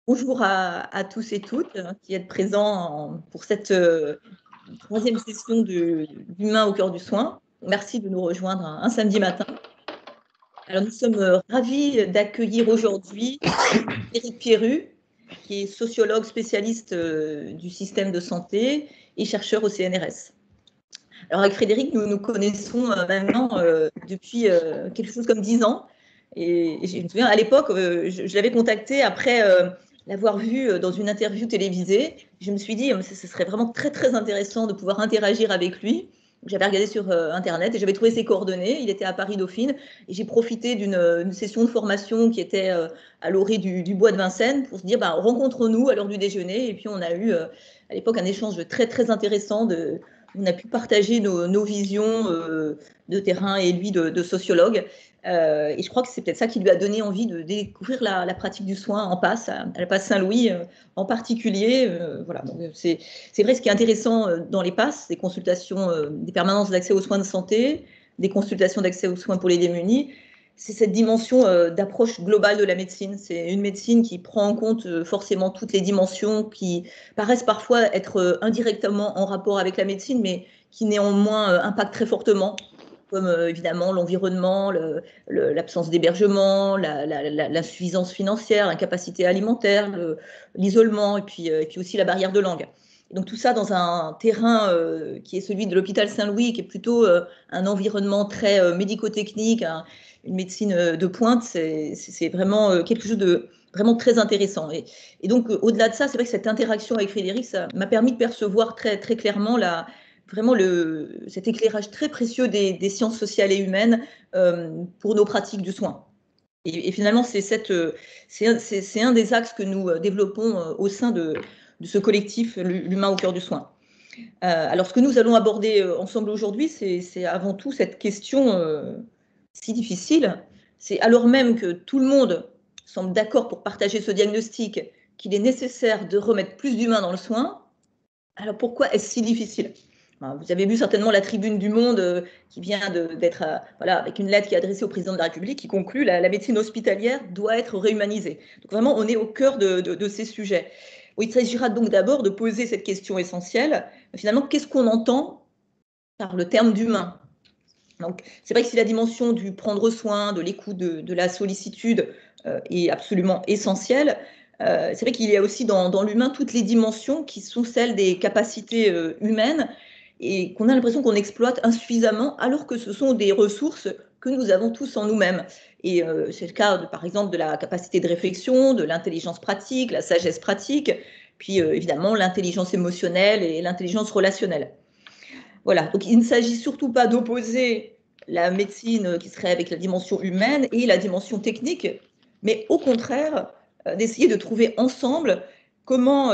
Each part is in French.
Bonjour à tous et toutes qui êtes présents pour cette troisième session d'Humain au cœur du soin. Merci de nous rejoindre un samedi matin. Alors, nous sommes ravis d'accueillir aujourd'hui Éric Pierru, qui est sociologue spécialiste du système de santé et chercheur au CNRS. Alors, avec Frédéric, nous nous connaissons maintenant depuis quelque chose comme 10 ans. Et je me souviens, à l'époque, je l'avais contacté après l'avoir vu dans une interview télévisée. Je me suis dit, ce serait vraiment très, très intéressant de pouvoir interagir avec lui. J'avais regardé sur Internet et j'avais trouvé ses coordonnées. Il était à Paris-Dauphine et j'ai profité d'une session de formation qui était à l'orée du bois de Vincennes pour se dire, rencontrons-nous à l'heure du déjeuner. Et puis, on a eu à l'époque un échange très, très intéressant. On a pu partager nos visions de terrain et lui de sociologue. Et je crois que c'est peut-être ça qui lui a donné envie de découvrir la pratique du soin en PAS, à la PAS Saint-Louis en particulier. Voilà. C'est vrai, ce qui est intéressant dans les PAS, des consultations, des permanences d'accès aux soins de santé, des consultations d'accès aux soins pour les démunis, c'est cette dimension d'approche globale de la médecine. C'est une médecine qui prend en compte forcément toutes les dimensions qui paraissent parfois être indirectement en rapport avec la médecine, mais qui néanmoins impactent très fortement, comme évidemment l'environnement, l'absence d'hébergement, l'insuffisance financière, l'incapacité alimentaire, l'isolement, et puis aussi la barrière de langue. Et donc tout ça dans un terrain qui est celui de l'hôpital Saint-Louis, qui est plutôt un environnement très médico-technique, une médecine de pointe, c'est vraiment quelque chose de vraiment très intéressant. Et donc, au-delà de ça, c'est vrai que cette interaction avec Frédéric, ça m'a permis de percevoir très, très clairement vraiment cet éclairage très précieux des sciences sociales et humaines pour nos pratiques du soin. Et finalement, c'est un des axes que nous développons au sein de ce collectif, l'humain au cœur du soin. Alors, ce que nous allons aborder ensemble aujourd'hui, c'est avant tout cette question si difficile. C'est alors même que tout le monde semble d'accord pour partager ce diagnostic qu'il est nécessaire de remettre plus d'humains dans le soin. Alors, pourquoi est-ce si difficile? Vous avez vu certainement la tribune du Monde qui vient d'être, voilà, avec une lettre qui est adressée au président de la République qui conclut la médecine hospitalière doit être réhumanisée. Donc vraiment, on est au cœur de ces sujets. Il s'agira donc d'abord de poser cette question essentielle. Finalement, qu'est-ce qu'on entend par le terme d'humain? Donc, c'est vrai que si la dimension du prendre soin, de l'écoute, de la sollicitude est absolument essentielle, c'est vrai qu'il y a aussi dans l'humain toutes les dimensions qui sont celles des capacités humaines et qu'on a l'impression qu'on exploite insuffisamment alors que ce sont des ressources que nous avons tous en nous-mêmes. Et c'est le cas, par exemple, de la capacité de réflexion, de l'intelligence pratique, la sagesse pratique, puis évidemment l'intelligence émotionnelle et l'intelligence relationnelle. Voilà, donc il ne s'agit surtout pas d'opposer la médecine qui serait avec la dimension humaine et la dimension technique, mais au contraire d'essayer de trouver ensemble comment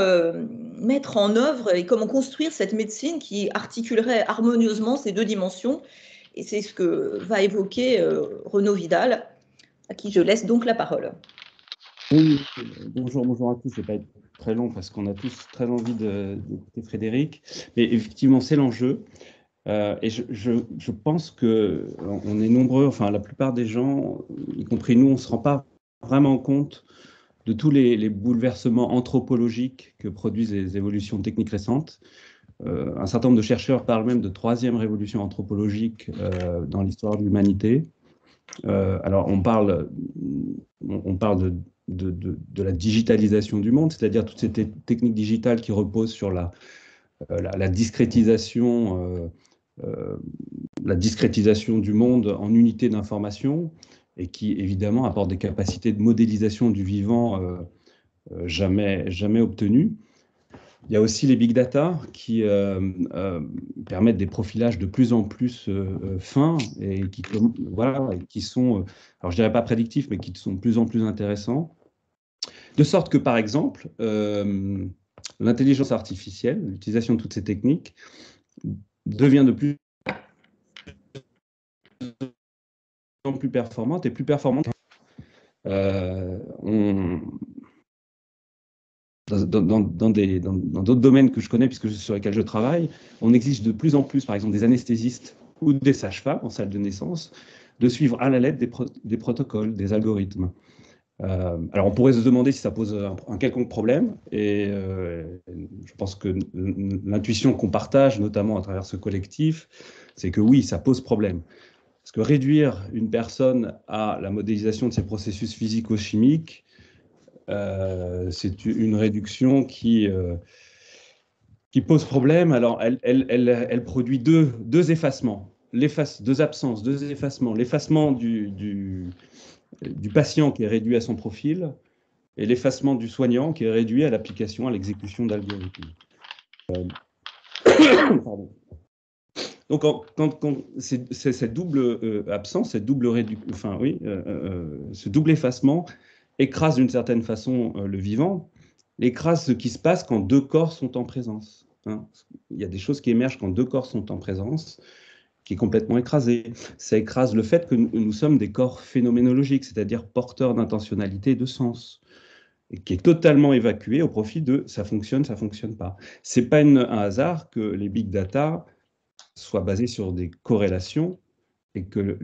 mettre en œuvre et comment construire cette médecine qui articulerait harmonieusement ces deux dimensions. Et c'est ce que va évoquer Renaud Vidal, à qui je laisse donc la parole. Oui, bonjour à tous. Je ne vais pas être très long parce qu'on a tous très envie d'écouter Frédéric. Mais effectivement, c'est l'enjeu. Et je pense qu'on est nombreux, enfin la plupart des gens, y compris nous, on ne se rend pas vraiment compte de tous les bouleversements anthropologiques que produisent les évolutions techniques récentes. Un certain nombre de chercheurs parlent même de troisième révolution anthropologique dans l'histoire de l'humanité. Alors on parle de la digitalisation du monde, c'est-à-dire toutes ces techniques digitales qui reposent sur la discrétisation du monde en unités d'information et qui évidemment apportent des capacités de modélisation du vivant jamais obtenues. Il y a aussi les big data qui permettent des profilages de plus en plus fins et qui sont, alors je dirais pas prédictifs, mais qui sont de plus en plus intéressants. De sorte que, par exemple, l'intelligence artificielle, l'utilisation de toutes ces techniques, devient de plus en plus performante et plus performante. Dans d'autres domaines que je connais, sur lesquels je travaille, on exige de plus en plus, par exemple, des anesthésistes ou des sages-femmes en salle de naissance, de suivre à la lettre des protocoles, des algorithmes. Alors, on pourrait se demander si ça pose un quelconque problème, et je pense que l'intuition qu'on partage, notamment à travers ce collectif, c'est que oui, ça pose problème. Parce que réduire une personne à la modélisation de ses processus physico-chimiques, c'est une réduction qui pose problème. Alors, elle produit deux effacements, deux absences, deux effacements. L'effacement du patient qui est réduit à son profil et l'effacement du soignant qui est réduit à l'application, à l'exécution d'algorithmes. Pardon. Donc, quand c'est cette double absence, cette double enfin, oui, ce double effacement écrase d'une certaine façon le vivant, écrase ce qui se passe quand deux corps sont en présence. Hein. Il y a des choses qui émergent quand deux corps sont en présence, qui est complètement écrasé. Ça écrase le fait que nous sommes des corps phénoménologiques, c'est-à-dire porteurs d'intentionnalité et de sens, et qui est totalement évacué au profit de ça fonctionne pas. C'est pas un hasard que les big data soient basés sur des corrélations et que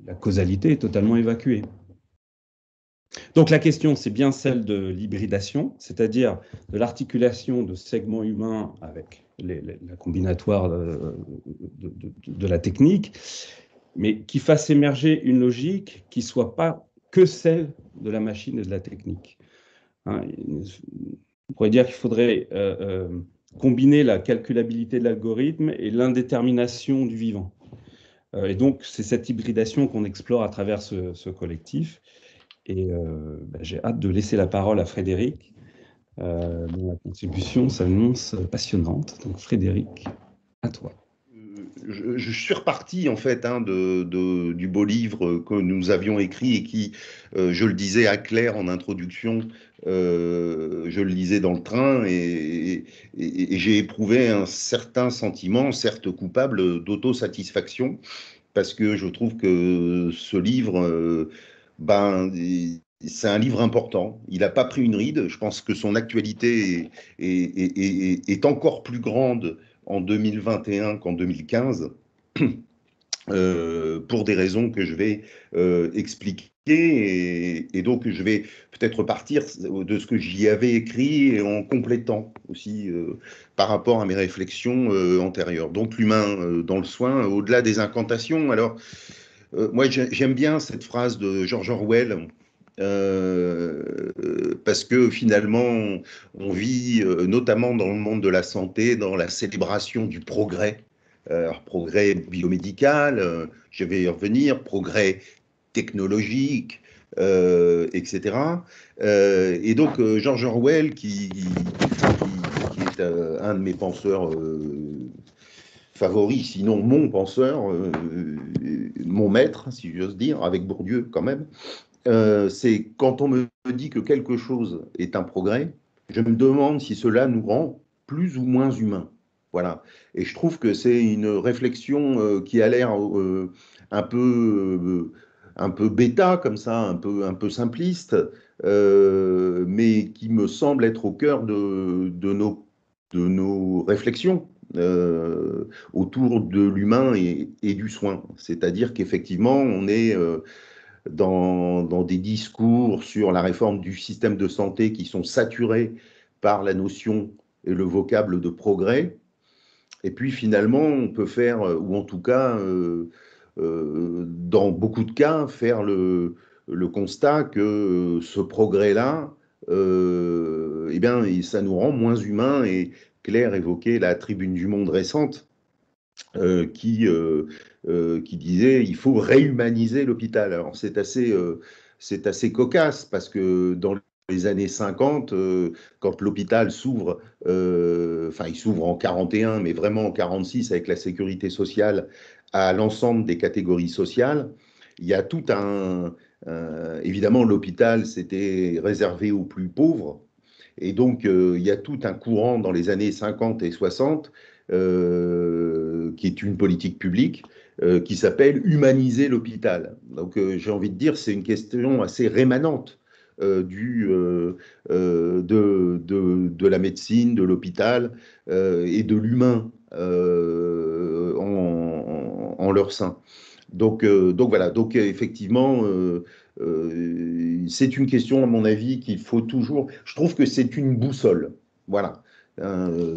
la causalité est totalement évacuée. Donc la question, c'est bien celle de l'hybridation, c'est-à-dire de l'articulation de segments humains avec la combinatoire de la technique, mais qui fasse émerger une logique qui ne soit pas que celle de la machine et de la technique. Hein, on pourrait dire qu'il faudrait combiner la calculabilité de l'algorithme et l'indétermination du vivant. Et donc, c'est cette hybridation qu'on explore à travers ce collectif. Et j'ai hâte de laisser la parole à Frédéric, dont la contribution s'annonce passionnante. Donc, Frédéric, à toi. Je suis reparti en fait du beau livre que nous avions écrit et qui, je le disais à Claire en introduction, je le lisais dans le train et j'ai éprouvé un certain sentiment, certes coupable, d'autosatisfaction, parce que je trouve que ce livre, c'est un livre important. Il n'a pas pris une ride. Je pense que son actualité est encore plus grande en 2021 qu'en 2015, pour des raisons que je vais expliquer. Et donc, je vais peut-être partir de ce que j'y avais écrit et en complétant aussi par rapport à mes réflexions antérieures. Donc, l'humain dans le soin, au-delà des incantations. Alors, moi, j'aime bien cette phrase de George Orwell. Parce que finalement, on vit notamment dans le monde de la santé, dans la célébration du progrès. Alors, progrès biomédical, je vais y revenir, progrès technologique, etc. Et donc, George Orwell, qui est un de mes penseurs favoris, sinon mon penseur, mon maître, si j'ose dire, avec Bourdieu quand même, c'est quand on me dit que quelque chose est un progrès, je me demande si cela nous rend plus ou moins humains. Voilà. Et je trouve que c'est une réflexion qui a l'air un peu bêta, comme ça, un peu simpliste, mais qui me semble être au cœur de nos réflexions autour de l'humain et du soin. C'est-à-dire qu'effectivement, on est dans des discours sur la réforme du système de santé qui sont saturés par la notion et le vocable de progrès. Et puis finalement, on peut faire, ou en tout cas, dans beaucoup de cas, faire le constat que ce progrès-là, eh bien, ça nous rend moins humains. Et Claire évoquait la Tribune du Monde récente, qui disait il faut réhumaniser l'hôpital. Alors c'est assez cocasse parce que dans les années 50, quand l'hôpital s'ouvre, enfin il s'ouvre en 41, mais vraiment en 46 avec la sécurité sociale à l'ensemble des catégories sociales, il y a tout évidemment l'hôpital c'était réservé aux plus pauvres. Et donc, il y a tout un courant dans les années 50 et 60 qui est une politique publique qui s'appelle humaniser l'hôpital. Donc, j'ai envie de dire, c'est une question assez rémanente de la médecine, de l'hôpital et de l'humain en leur sein. Donc voilà, donc effectivement, c'est une question, à mon avis, qu'il faut toujours. Je trouve que c'est une boussole. Voilà.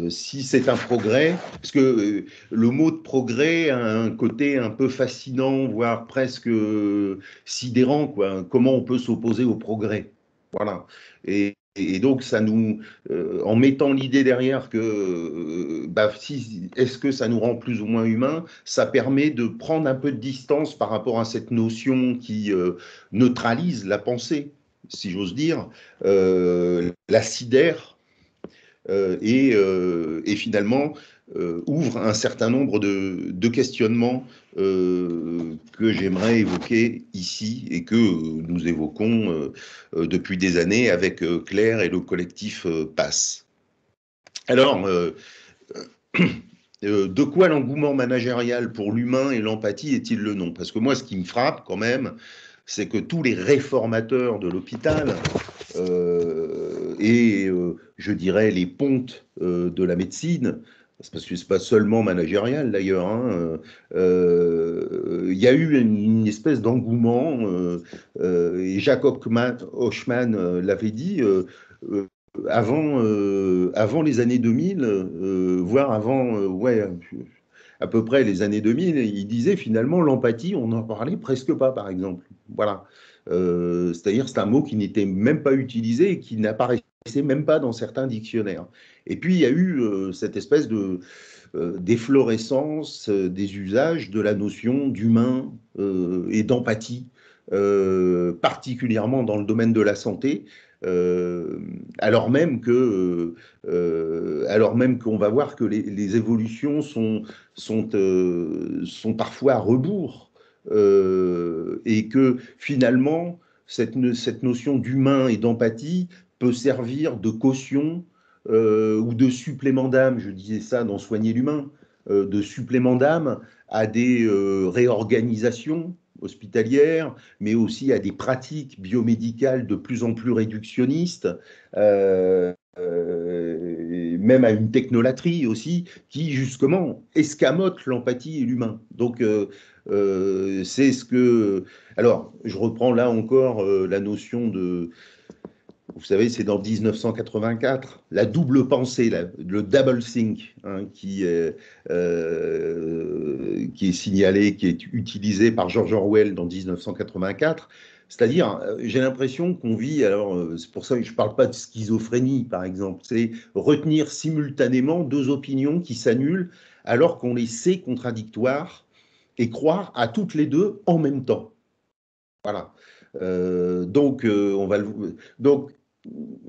Si c'est un progrès, parce que le mot de progrès a un côté un peu fascinant, voire presque sidérant, quoi. Comment on peut s'opposer au progrès? Voilà. Et donc, ça nous, en mettant l'idée derrière que, est-ce que ça nous rend plus ou moins humains, ça permet de prendre un peu de distance par rapport à cette notion qui neutralise la pensée, si j'ose dire, la sidère, et finalement ouvre un certain nombre de questionnements que j'aimerais évoquer ici et que nous évoquons depuis des années avec Claire et le collectif PASS. Alors, de quoi l'engouement managérial pour l'humain et l'empathie est-il le nom? Parce que moi, ce qui me frappe quand même, c'est que tous les réformateurs de l'hôpital je dirais les pontes de la médecine, parce que c'est pas seulement managérial d'ailleurs, hein, il y a eu une espèce d'engouement, et Jacob Hochman l'avait dit, avant les années 2000, voire avant, ouais, à peu près les années 2000, il disait finalement l'empathie, on n'en parlait presque pas, par exemple. Voilà. C'est-à-dire c'est un mot qui n'était même pas utilisé et qui n'apparaissait même pas dans certains dictionnaires. Et puis il y a eu cette espèce d'efflorescence des usages de la notion d'humain et d'empathie, particulièrement dans le domaine de la santé. Alors même qu'on va voir que les évolutions sont parfois à rebours, et que finalement cette notion d'humain et d'empathie peut servir de caution ou de supplément d'âme, je disais ça dans Soigner l'humain, de supplément d'âme à des réorganisations hospitalières, mais aussi à des pratiques biomédicales de plus en plus réductionnistes, même à une technolatrie aussi, qui justement escamote l'empathie et l'humain. Donc, c'est ce que... Alors, je reprends là encore la notion de... Vous savez, c'est dans 1984, la double pensée, le double think, hein, qui est signalé, qui est utilisé par George Orwell dans 1984. C'est-à-dire, j'ai l'impression qu'on vit, alors c'est pour ça que je ne parle pas de schizophrénie, par exemple, c'est retenir simultanément deux opinions qui s'annulent alors qu'on les sait contradictoires et croire à toutes les deux en même temps. Voilà. Donc,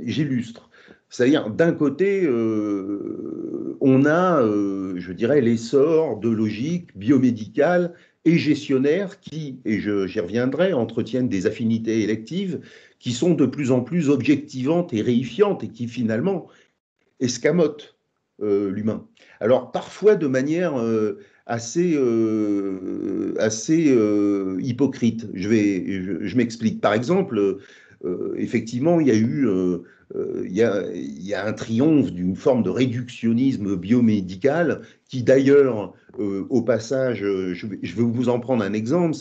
j'illustre. C'est-à-dire, d'un côté, on a, je dirais, l'essor de logiques biomédicales et gestionnaires qui, et j'y reviendrai, entretiennent des affinités électives qui sont de plus en plus objectivantes et réifiantes et qui, finalement, escamotent l'humain. Alors, parfois de manière assez hypocrite. Je m'explique. Par exemple, effectivement, il y a eu il y a un triomphe d'une forme de réductionnisme biomédical qui d'ailleurs, au passage, je vais vous en prendre un exemple,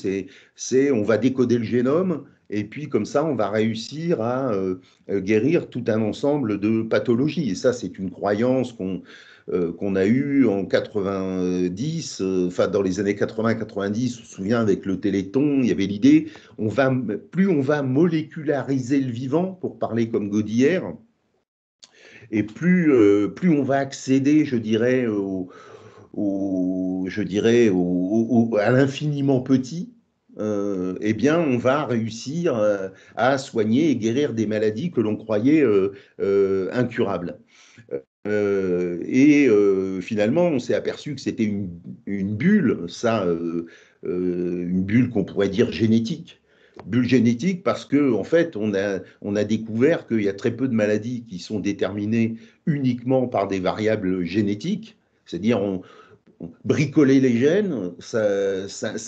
c'est on va décoder le génome et puis comme ça, on va réussir à guérir tout un ensemble de pathologies. Et ça, c'est une croyance qu'on a eue en 90, enfin dans les années 80-90, on se souvient avec le Téléthon, il y avait l'idée, plus on va moléculariser le vivant, pour parler comme Godillère, et plus on va accéder, je dirais, à l'infiniment petit, eh bien, on va réussir à soigner et guérir des maladies que l'on croyait incurables. Finalement, on s'est aperçu que c'était une bulle, une bulle qu'on pourrait dire génétique. Bulle génétique parce que en fait, on a découvert qu'il y a très peu de maladies qui sont déterminées uniquement par des variables génétiques, c'est-à-dire bricoler les gènes, ça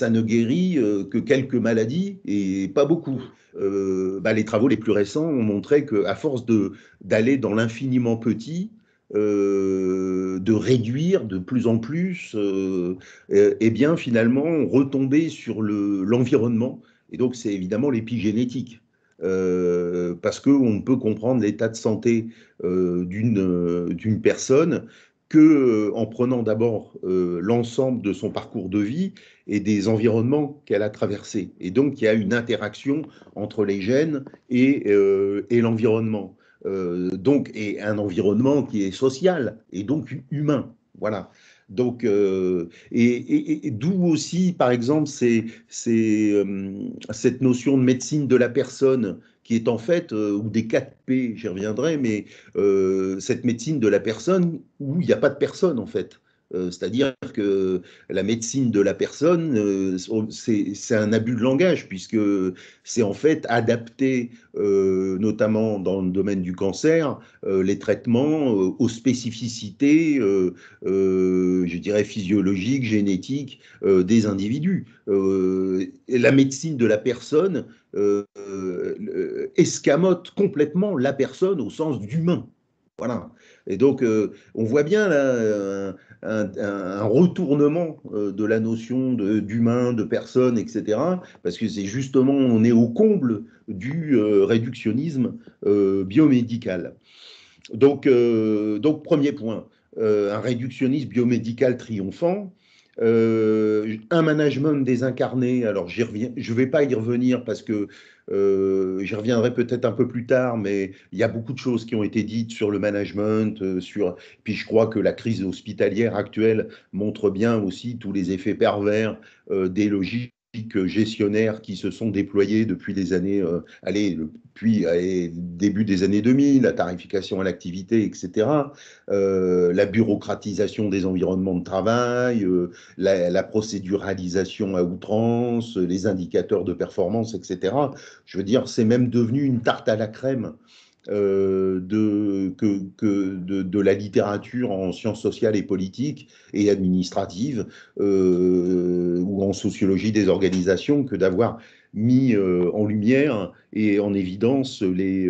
ne guérit que quelques maladies et pas beaucoup. Les travaux les plus récents ont montré qu'à force d'aller dans l'infiniment petit, de réduire de plus en plus, et bien finalement retomber sur l'environnement. Et donc c'est évidemment l'épigénétique. parce qu'on ne peut comprendre l'état de santé d'une personne que en prenant d'abord l'ensemble de son parcours de vie et des environnements qu'elle a traversés. Et donc, il y a une interaction entre les gènes et l'environnement. Et un environnement qui est social et donc humain. Voilà. Donc, et d'où aussi, par exemple, cette notion de médecine de la personne qui est en fait, ou des 4P, j'y reviendrai, mais cette médecine de la personne où il n'y a pas de personne en fait. C'est-à-dire que la médecine de la personne, c'est un abus de langage, puisque c'est en fait adapté, notamment dans le domaine du cancer, les traitements aux spécificités, je dirais, physiologiques, génétiques des individus. Et la médecine de la personne escamote complètement la personne au sens d'humain. Voilà. Et donc, on voit bien là un retournement de la notion d'humain, de personne, etc. Parce que c'est justement, on est au comble du réductionnisme biomédical. Donc, premier point, un réductionnisme biomédical triomphant. Un management désincarné, alors je ne vais pas y revenir parce que j'y reviendrai peut-être un peu plus tard, mais il y a beaucoup de choses qui ont été dites sur le management, puis je crois que la crise hospitalière actuelle montre bien aussi tous les effets pervers des logiques gestionnaires qui se sont déployés depuis les années, depuis début des années 2000, la tarification à l'activité, etc., la bureaucratisation des environnements de travail, la procéduralisation à outrance, les indicateurs de performance, etc. Je veux dire, c'est même devenu une tarte à la crème de la littérature en sciences sociales et politiques et administratives ou en sociologie des organisations que d'avoir mis en lumière et en évidence les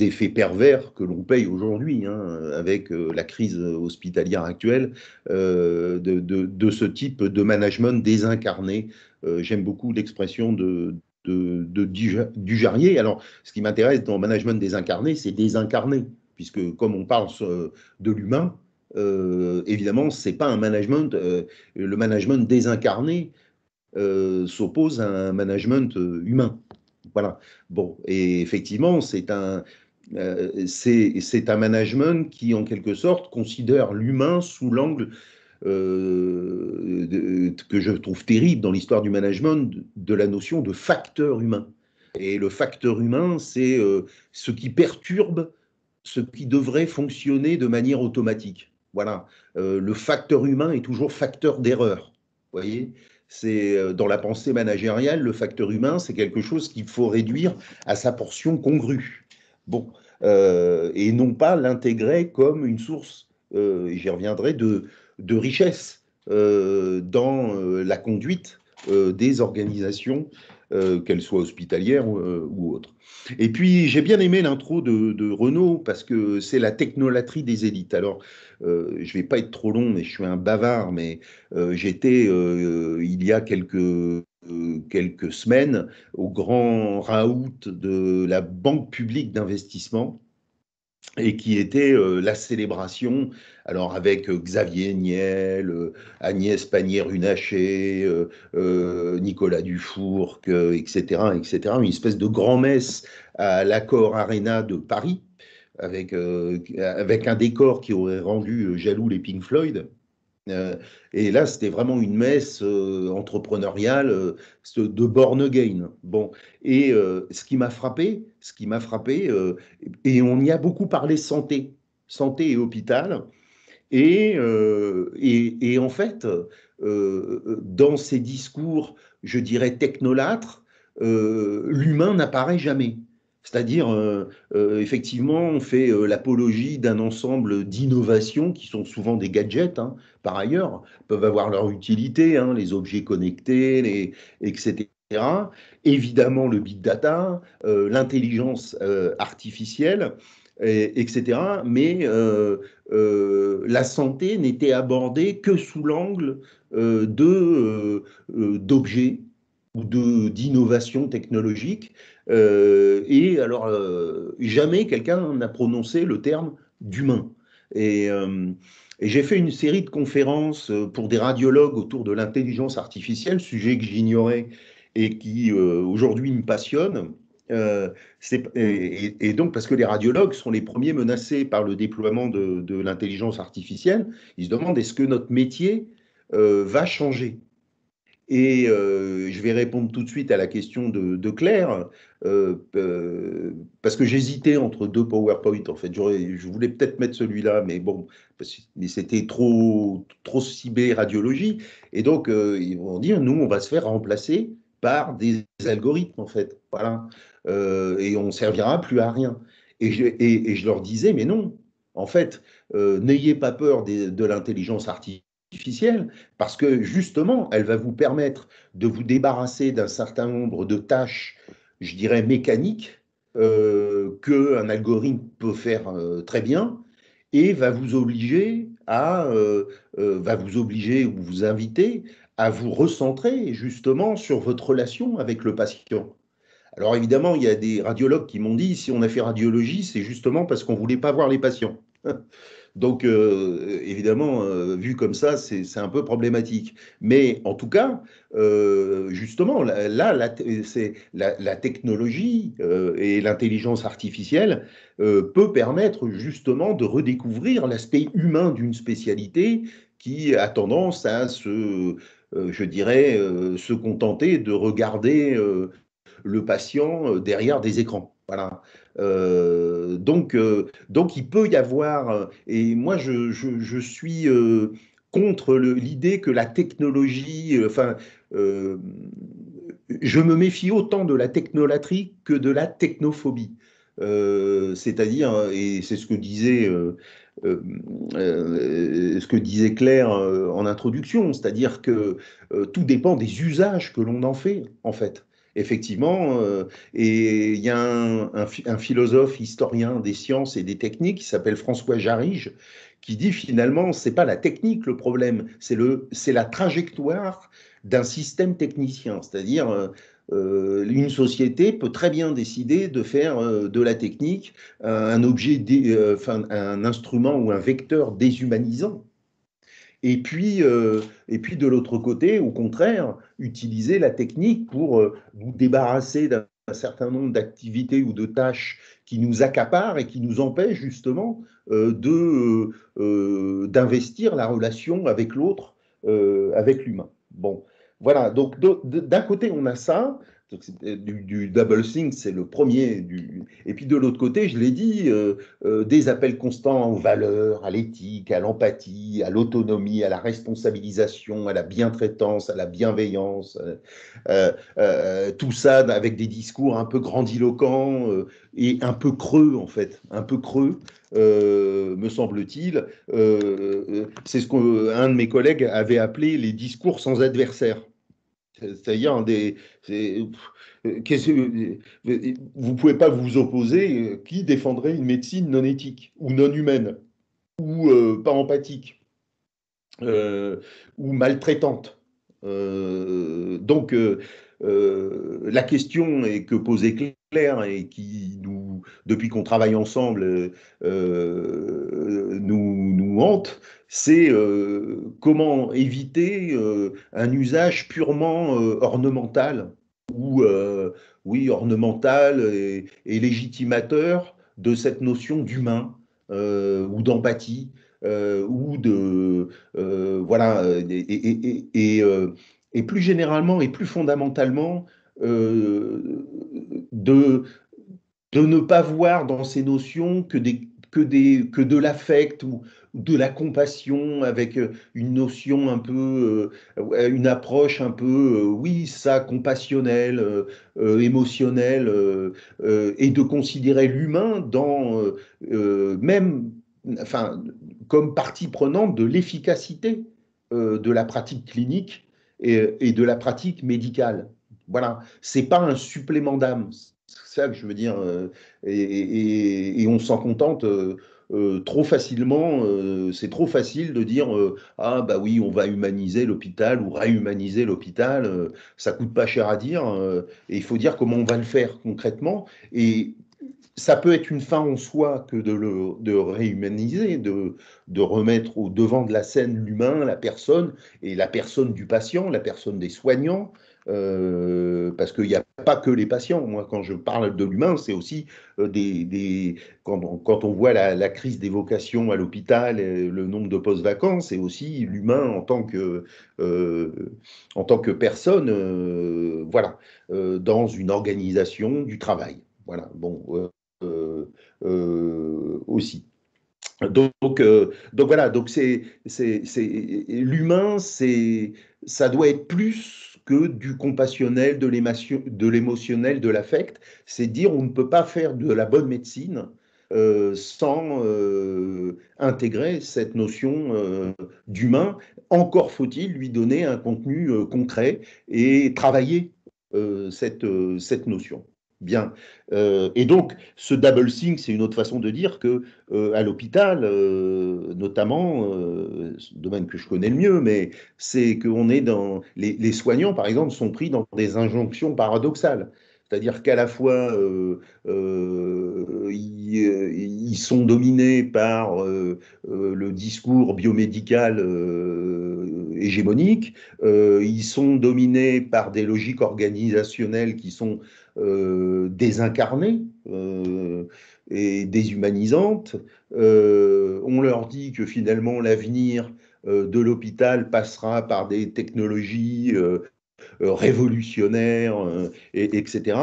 effets pervers que l'on paye aujourd'hui avec la crise hospitalière actuelle de ce type de management désincarné. J'aime beaucoup l'expression de Dujarrier. Alors, ce qui m'intéresse dans le management désincarné, c'est désincarné, puisque comme on parle de l'humain, évidemment, c'est pas un management. Le management désincarné s'oppose à un management humain. Voilà. Bon, et effectivement, c'est un management qui, en quelque sorte, considère l'humain sous l'angle que je trouve terrible dans l'histoire du management, de la notion de facteur humain. Et le facteur humain, c'est ce qui perturbe ce qui devrait fonctionner de manière automatique. Voilà. Le facteur humain est toujours facteur d'erreur. Vous voyez, c'est dans la pensée managériale, le facteur humain, c'est quelque chose qu'il faut réduire à sa portion congrue. Bon, et non pas l'intégrer comme une source, j'y reviendrai, de richesse dans la conduite des organisations, qu'elles soient hospitalières ou autres. Et puis, j'ai bien aimé l'intro de Renaud parce que c'est la technolatrie des élites. Alors, je ne vais pas être trop long, mais je suis un bavard, mais j'étais, il y a quelques semaines, au grand raout de la Banque publique d'investissement, et qui était la célébration, alors avec Xavier Niel, Agnès Pannier-Runacher, Nicolas Dufourcq, etc., etc., une espèce de grand-messe à l'Accor Arena de Paris, avec un décor qui aurait rendu jaloux les Pink Floyd. Et là, c'était vraiment une messe entrepreneuriale de born again. Bon, et ce qui m'a frappé, et on y a beaucoup parlé santé et hôpital, et en fait, dans ces discours, je dirais technolâtres, l'humain n'apparaît jamais. C'est-à-dire, effectivement, on fait l'apologie d'un ensemble d'innovations qui sont souvent des gadgets, par ailleurs, peuvent avoir leur utilité, les objets connectés, etc. Évidemment, le big data, l'intelligence artificielle, etc. Mais la santé n'était abordée que sous l'angle d'objets, ou d'innovation technologique. Et alors, jamais quelqu'un n'a prononcé le terme d'humain. Et j'ai fait une série de conférences pour des radiologues autour de l'intelligence artificielle, sujet que j'ignorais et qui aujourd'hui me passionne. Et donc, parce que les radiologues sont les premiers menacés par le déploiement de l'intelligence artificielle, ils se demandent est-ce que notre métier va changer? Et je vais répondre tout de suite à la question de Claire, parce que j'hésitais entre deux PowerPoint, en fait. Je voulais peut-être mettre celui-là, mais bon, mais c'était trop ciblé radiologie. Et donc, ils vont dire, nous, on va se faire remplacer par des algorithmes, en fait. Voilà. Et on ne servira plus à rien. Et je leur disais, mais non, en fait, n'ayez pas peur de l'intelligence artificielle, parce que justement, elle va vous permettre de vous débarrasser d'un certain nombre de tâches, je dirais, mécaniques, qu'un algorithme peut faire très bien, et va vous obliger ou vous inviter à vous recentrer justement sur votre relation avec le patient. Alors évidemment, il y a des radiologues qui m'ont dit, si on a fait radiologie, c'est justement parce qu'on ne voulait pas voir les patients. Donc, évidemment, vu comme ça, c'est un peu problématique. Mais en tout cas, justement, c'est la technologie et l'intelligence artificielle peut permettre justement de redécouvrir l'aspect humain d'une spécialité qui a tendance à je dirais, se contenter de regarder le patient derrière des écrans. Voilà. Donc, il peut y avoir, et moi je suis contre l'idée que la technologie, je me méfie autant de la technolatrie que de la technophobie. C'est-à-dire, et c'est euh, ce que disait Claire en introduction, c'est-à-dire que tout dépend des usages que l'on en fait, en fait. Effectivement, et il y a un philosophe historien des sciences et des techniques qui s'appelle François Jarige, qui dit finalement, c'est pas la technique le problème, c'est la trajectoire d'un système technicien. C'est-à-dire, une société peut très bien décider de faire de la technique un objet, un instrument ou un vecteur déshumanisant. Et puis de l'autre côté, au contraire, utiliser la technique pour nous débarrasser d'un certain nombre d'activités ou de tâches qui nous accaparent et qui nous empêchent justement d'investir la relation avec l'autre, avec l'humain. Bon, voilà. Donc d'un côté, on a ça. Donc, du double think, c'est le premier. Et puis de l'autre côté, je l'ai dit, des appels constants aux valeurs, à l'éthique, à l'empathie, à l'autonomie, à la responsabilisation, à la bientraitance, à la bienveillance, tout ça avec des discours un peu grandiloquents et un peu creux en fait, un peu creux, me semble-t-il. C'est ce qu'un de mes collègues avait appelé les discours sans adversaire. C'est-à-dire vous ne pouvez pas vous opposer. Qui défendrait une médecine non éthique ou non humaine ou pas empathique ou maltraitante? Donc, la question est que posait Claire et qui depuis qu'on travaille ensemble, nous hante, c'est comment éviter un usage purement ornemental ou oui, ornemental et légitimateur de cette notion d'humain ou d'empathie ou voilà et plus généralement et plus fondamentalement de ne pas voir dans ces notions que de l'affect ou de la compassion avec une notion un peu, une approche un peu, oui, ça, compassionnelle, émotionnelle, et de considérer l'humain même, enfin, comme partie prenante de l'efficacité de la pratique clinique et de la pratique médicale. Voilà, c'est pas un supplément d'âme. C'est ça que je veux dire. Et on s'en contente trop facilement, c'est trop facile de dire ah bah oui, on va humaniser l'hôpital ou réhumaniser l'hôpital, ça coûte pas cher à dire, et il faut dire comment on va le faire concrètement. Et ça peut être une fin en soi que de réhumaniser, de remettre au devant de la scène l'humain, la personne, et la personne du patient, la personne des soignants, parce qu'il n'y a pas que les patients. Moi, quand je parle de l'humain, c'est aussi quand on voit la crise des vocations à l'hôpital, le nombre de postes vacants, c'est aussi l'humain en tant que personne, voilà, dans une organisation du travail. Voilà, bon, aussi. Donc voilà, donc l'humain, ça doit être plus que du compassionnel, de l'émotionnel, de l'affect. C'est dire on ne peut pas faire de la bonne médecine sans intégrer cette notion d'humain. Encore faut-il lui donner un contenu concret et travailler cette notion. Bien. Et donc, ce double think, c'est une autre façon de dire que à l'hôpital, notamment, domaine que je connais le mieux, mais c'est qu'on est dans les soignants, par exemple, sont pris dans des injonctions paradoxales. C'est-à-dire qu'à la fois, ils sont dominés par le discours biomédical hégémonique, ils sont dominés par des logiques organisationnelles qui sont désincarnées et déshumanisantes. On leur dit que finalement l'avenir de l'hôpital passera par des technologies révolutionnaires, etc.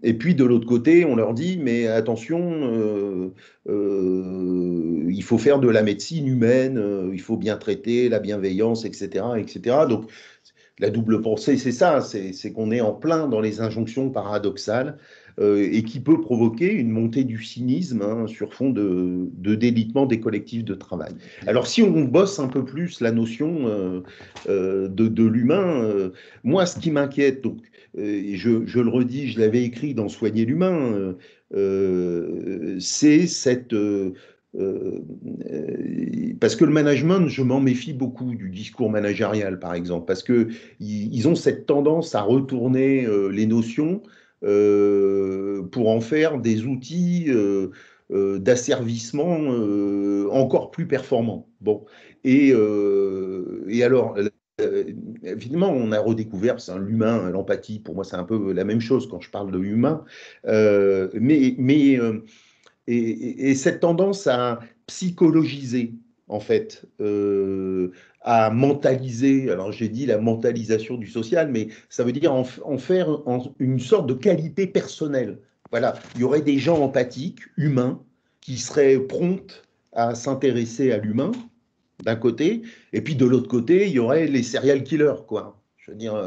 Et puis de l'autre côté, on leur dit, mais attention, il faut faire de la médecine humaine, il faut bien traiter, la bienveillance, etc. etc. Donc, la double pensée, c'est ça, c'est qu'on est en plein dans les injonctions paradoxales et qui peut provoquer une montée du cynisme sur fond de délitement des collectifs de travail. Alors si on bosse un peu plus la notion de l'humain, moi ce qui m'inquiète, donc, je le redis, je l'avais écrit dans Soigner l'humain, c'est cette... parce que le management, je m'en méfie beaucoup du discours managérial, par exemple, parce qu'ils ont cette tendance à retourner les notions pour en faire des outils d'asservissement encore plus performants. Bon, et alors, évidemment, on a redécouvert l'humain, l'empathie. Pour moi, c'est un peu la même chose quand je parle de humain. Et cette tendance à psychologiser, en fait, à mentaliser, alors j'ai dit la mentalisation du social, mais ça veut dire en faire une sorte de qualité personnelle. Voilà, il y aurait des gens empathiques, humains, qui seraient prompts à s'intéresser à l'humain, d'un côté, et puis de l'autre côté, il y aurait les serial killers, quoi. Je veux dire,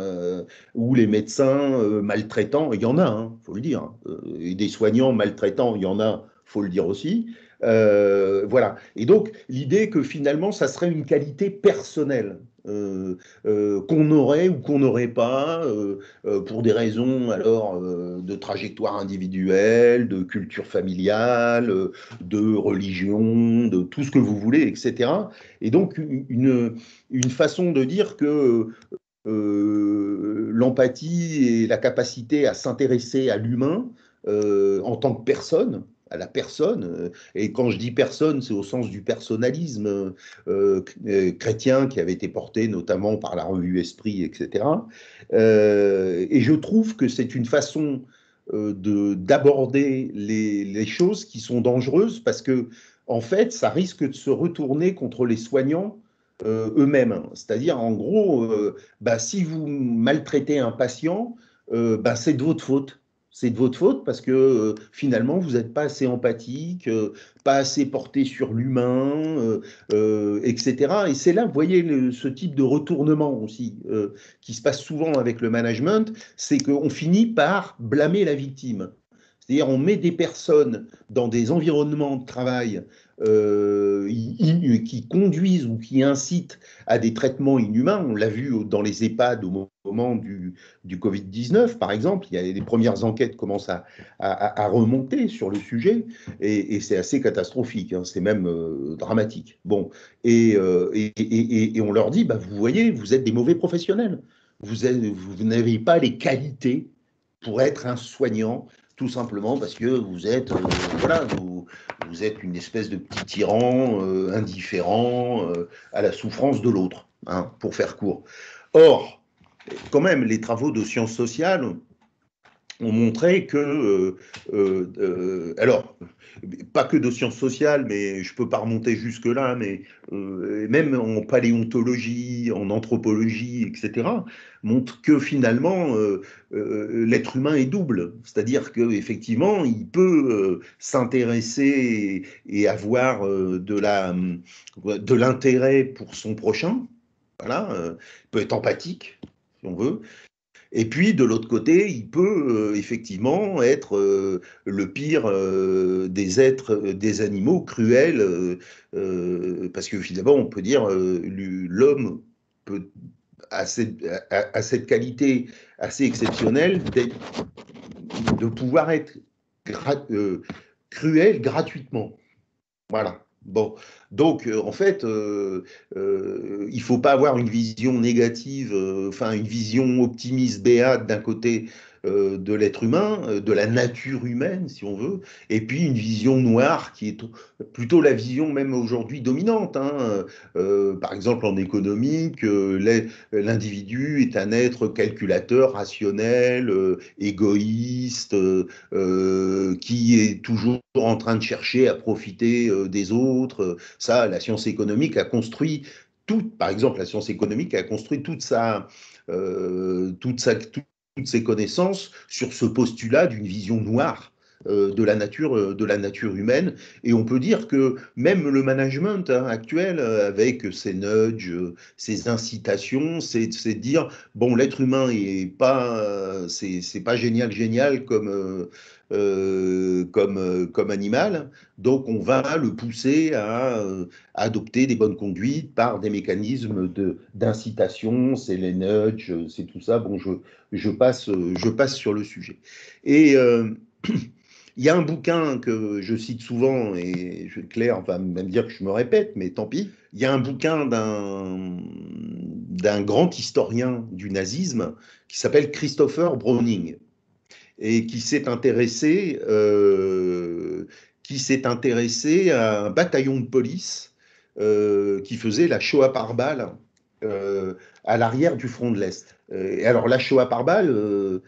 ou les médecins maltraitants, il y en a, faut le dire, et des soignants maltraitants, il y en a, faut le dire aussi. Voilà. Et donc, l'idée que finalement, ça serait une qualité personnelle qu'on aurait ou qu'on n'aurait pas pour des raisons alors de trajectoire individuelle, de culture familiale, de religion, de tout ce que vous voulez, etc. Et donc, une façon de dire que l'empathie et la capacité à s'intéresser à l'humain en tant que personne, à la personne, et quand je dis personne, c'est au sens du personnalisme chrétien qui avait été porté notamment par la revue Esprit, etc. Et je trouve que c'est une façon d'aborder les choses qui sont dangereuses parce que, en fait, ça risque de se retourner contre les soignants eux-mêmes. C'est-à-dire, en gros, si vous maltraitez un patient, c'est de votre faute. C'est de votre faute parce que finalement, vous n'êtes pas assez empathique, pas assez porté sur l'humain, etc. Et c'est là, vous voyez, ce type de retournement aussi qui se passe souvent avec le management, c'est qu'on finit par blâmer la victime. C'est-à-dire, on met des personnes dans des environnements de travail qui conduisent ou qui incitent à des traitements inhumains. On l'a vu dans les EHPAD au moment du Covid-19, par exemple. Il y a les premières enquêtes commencent à remonter sur le sujet, et c'est assez catastrophique, hein, c'est même dramatique. Bon, et on leur dit, bah, vous voyez, vous êtes des mauvais professionnels. Vous n'avez pas les qualités pour être un soignant, tout simplement parce que vous êtes, voilà, vous êtes une espèce de petit tyran indifférent à la souffrance de l'autre, hein, pour faire court. Or, quand même, les travaux de sciences sociales ont montré que, alors, pas que de sciences sociales, mais je ne peux pas remonter jusque-là, mais même en paléontologie, en anthropologie, etc., montrent que finalement, l'être humain est double. C'est-à-dire qu'effectivement, il peut s'intéresser et avoir de l'intérêt pour son prochain. Voilà, il peut être empathique, si on veut. Et puis, de l'autre côté, il peut effectivement être le pire des êtres, des animaux cruels, parce que finalement, on peut dire l'homme peut a cette qualité assez exceptionnelle de pouvoir être cruel gratuitement. Voilà. Bon, donc en fait, il ne faut pas avoir une vision négative, enfin une vision optimiste, béate d'un côté de l'être humain, de la nature humaine, si on veut, et puis une vision noire qui est plutôt la vision même aujourd'hui dominante, hein. Par exemple, en économie, l'individu est un être calculateur, rationnel, égoïste, qui est toujours en train de chercher à profiter des autres. Ça, la science économique a construit par exemple, la science économique a construit toutes ses connaissances sur ce postulat d'une vision noire de la nature humaine. Et on peut dire que même le management actuel, avec ses nudges, ses incitations, c'est de dire, bon, l'être humain est pas, c'est pas génial comme animal, donc on va le pousser à adopter des bonnes conduites par des mécanismes d'incitation, c'est les nudges, c'est tout ça. Bon, je passe sur le sujet. Et il y a un bouquin que je cite souvent, et Claire va même dire que je me répète, mais tant pis. Il y a un bouquin d'un grand historien du nazisme qui s'appelle Christopher Browning, et qui s'est intéressé à un bataillon de police qui faisait la Shoah par balle à l'arrière du front de l'Est. Et alors la Shoah par balle,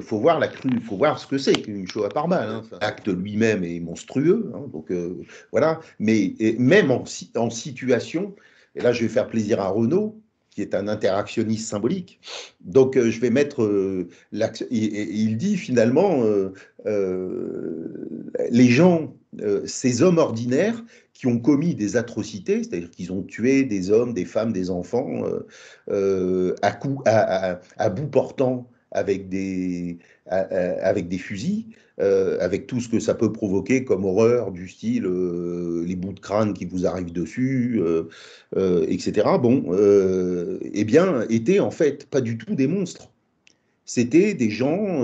faut voir ce que c'est qu'une Shoah par balle, hein. Enfin, l'acte lui-même est monstrueux, hein, donc voilà. Mais même en situation, et là je vais faire plaisir à Renaud, qui est un interactionniste symbolique. Donc, je vais mettre l'action. Il dit finalement, les gens, ces hommes ordinaires qui ont commis des atrocités, c'est-à-dire qu'ils ont tué des hommes, des femmes, des enfants, à bout portant avec des fusils, avec tout ce que ça peut provoquer comme horreur du style les bouts de crâne qui vous arrivent dessus, etc. Bon, eh bien, étaient en fait pas du tout des monstres. C'était des gens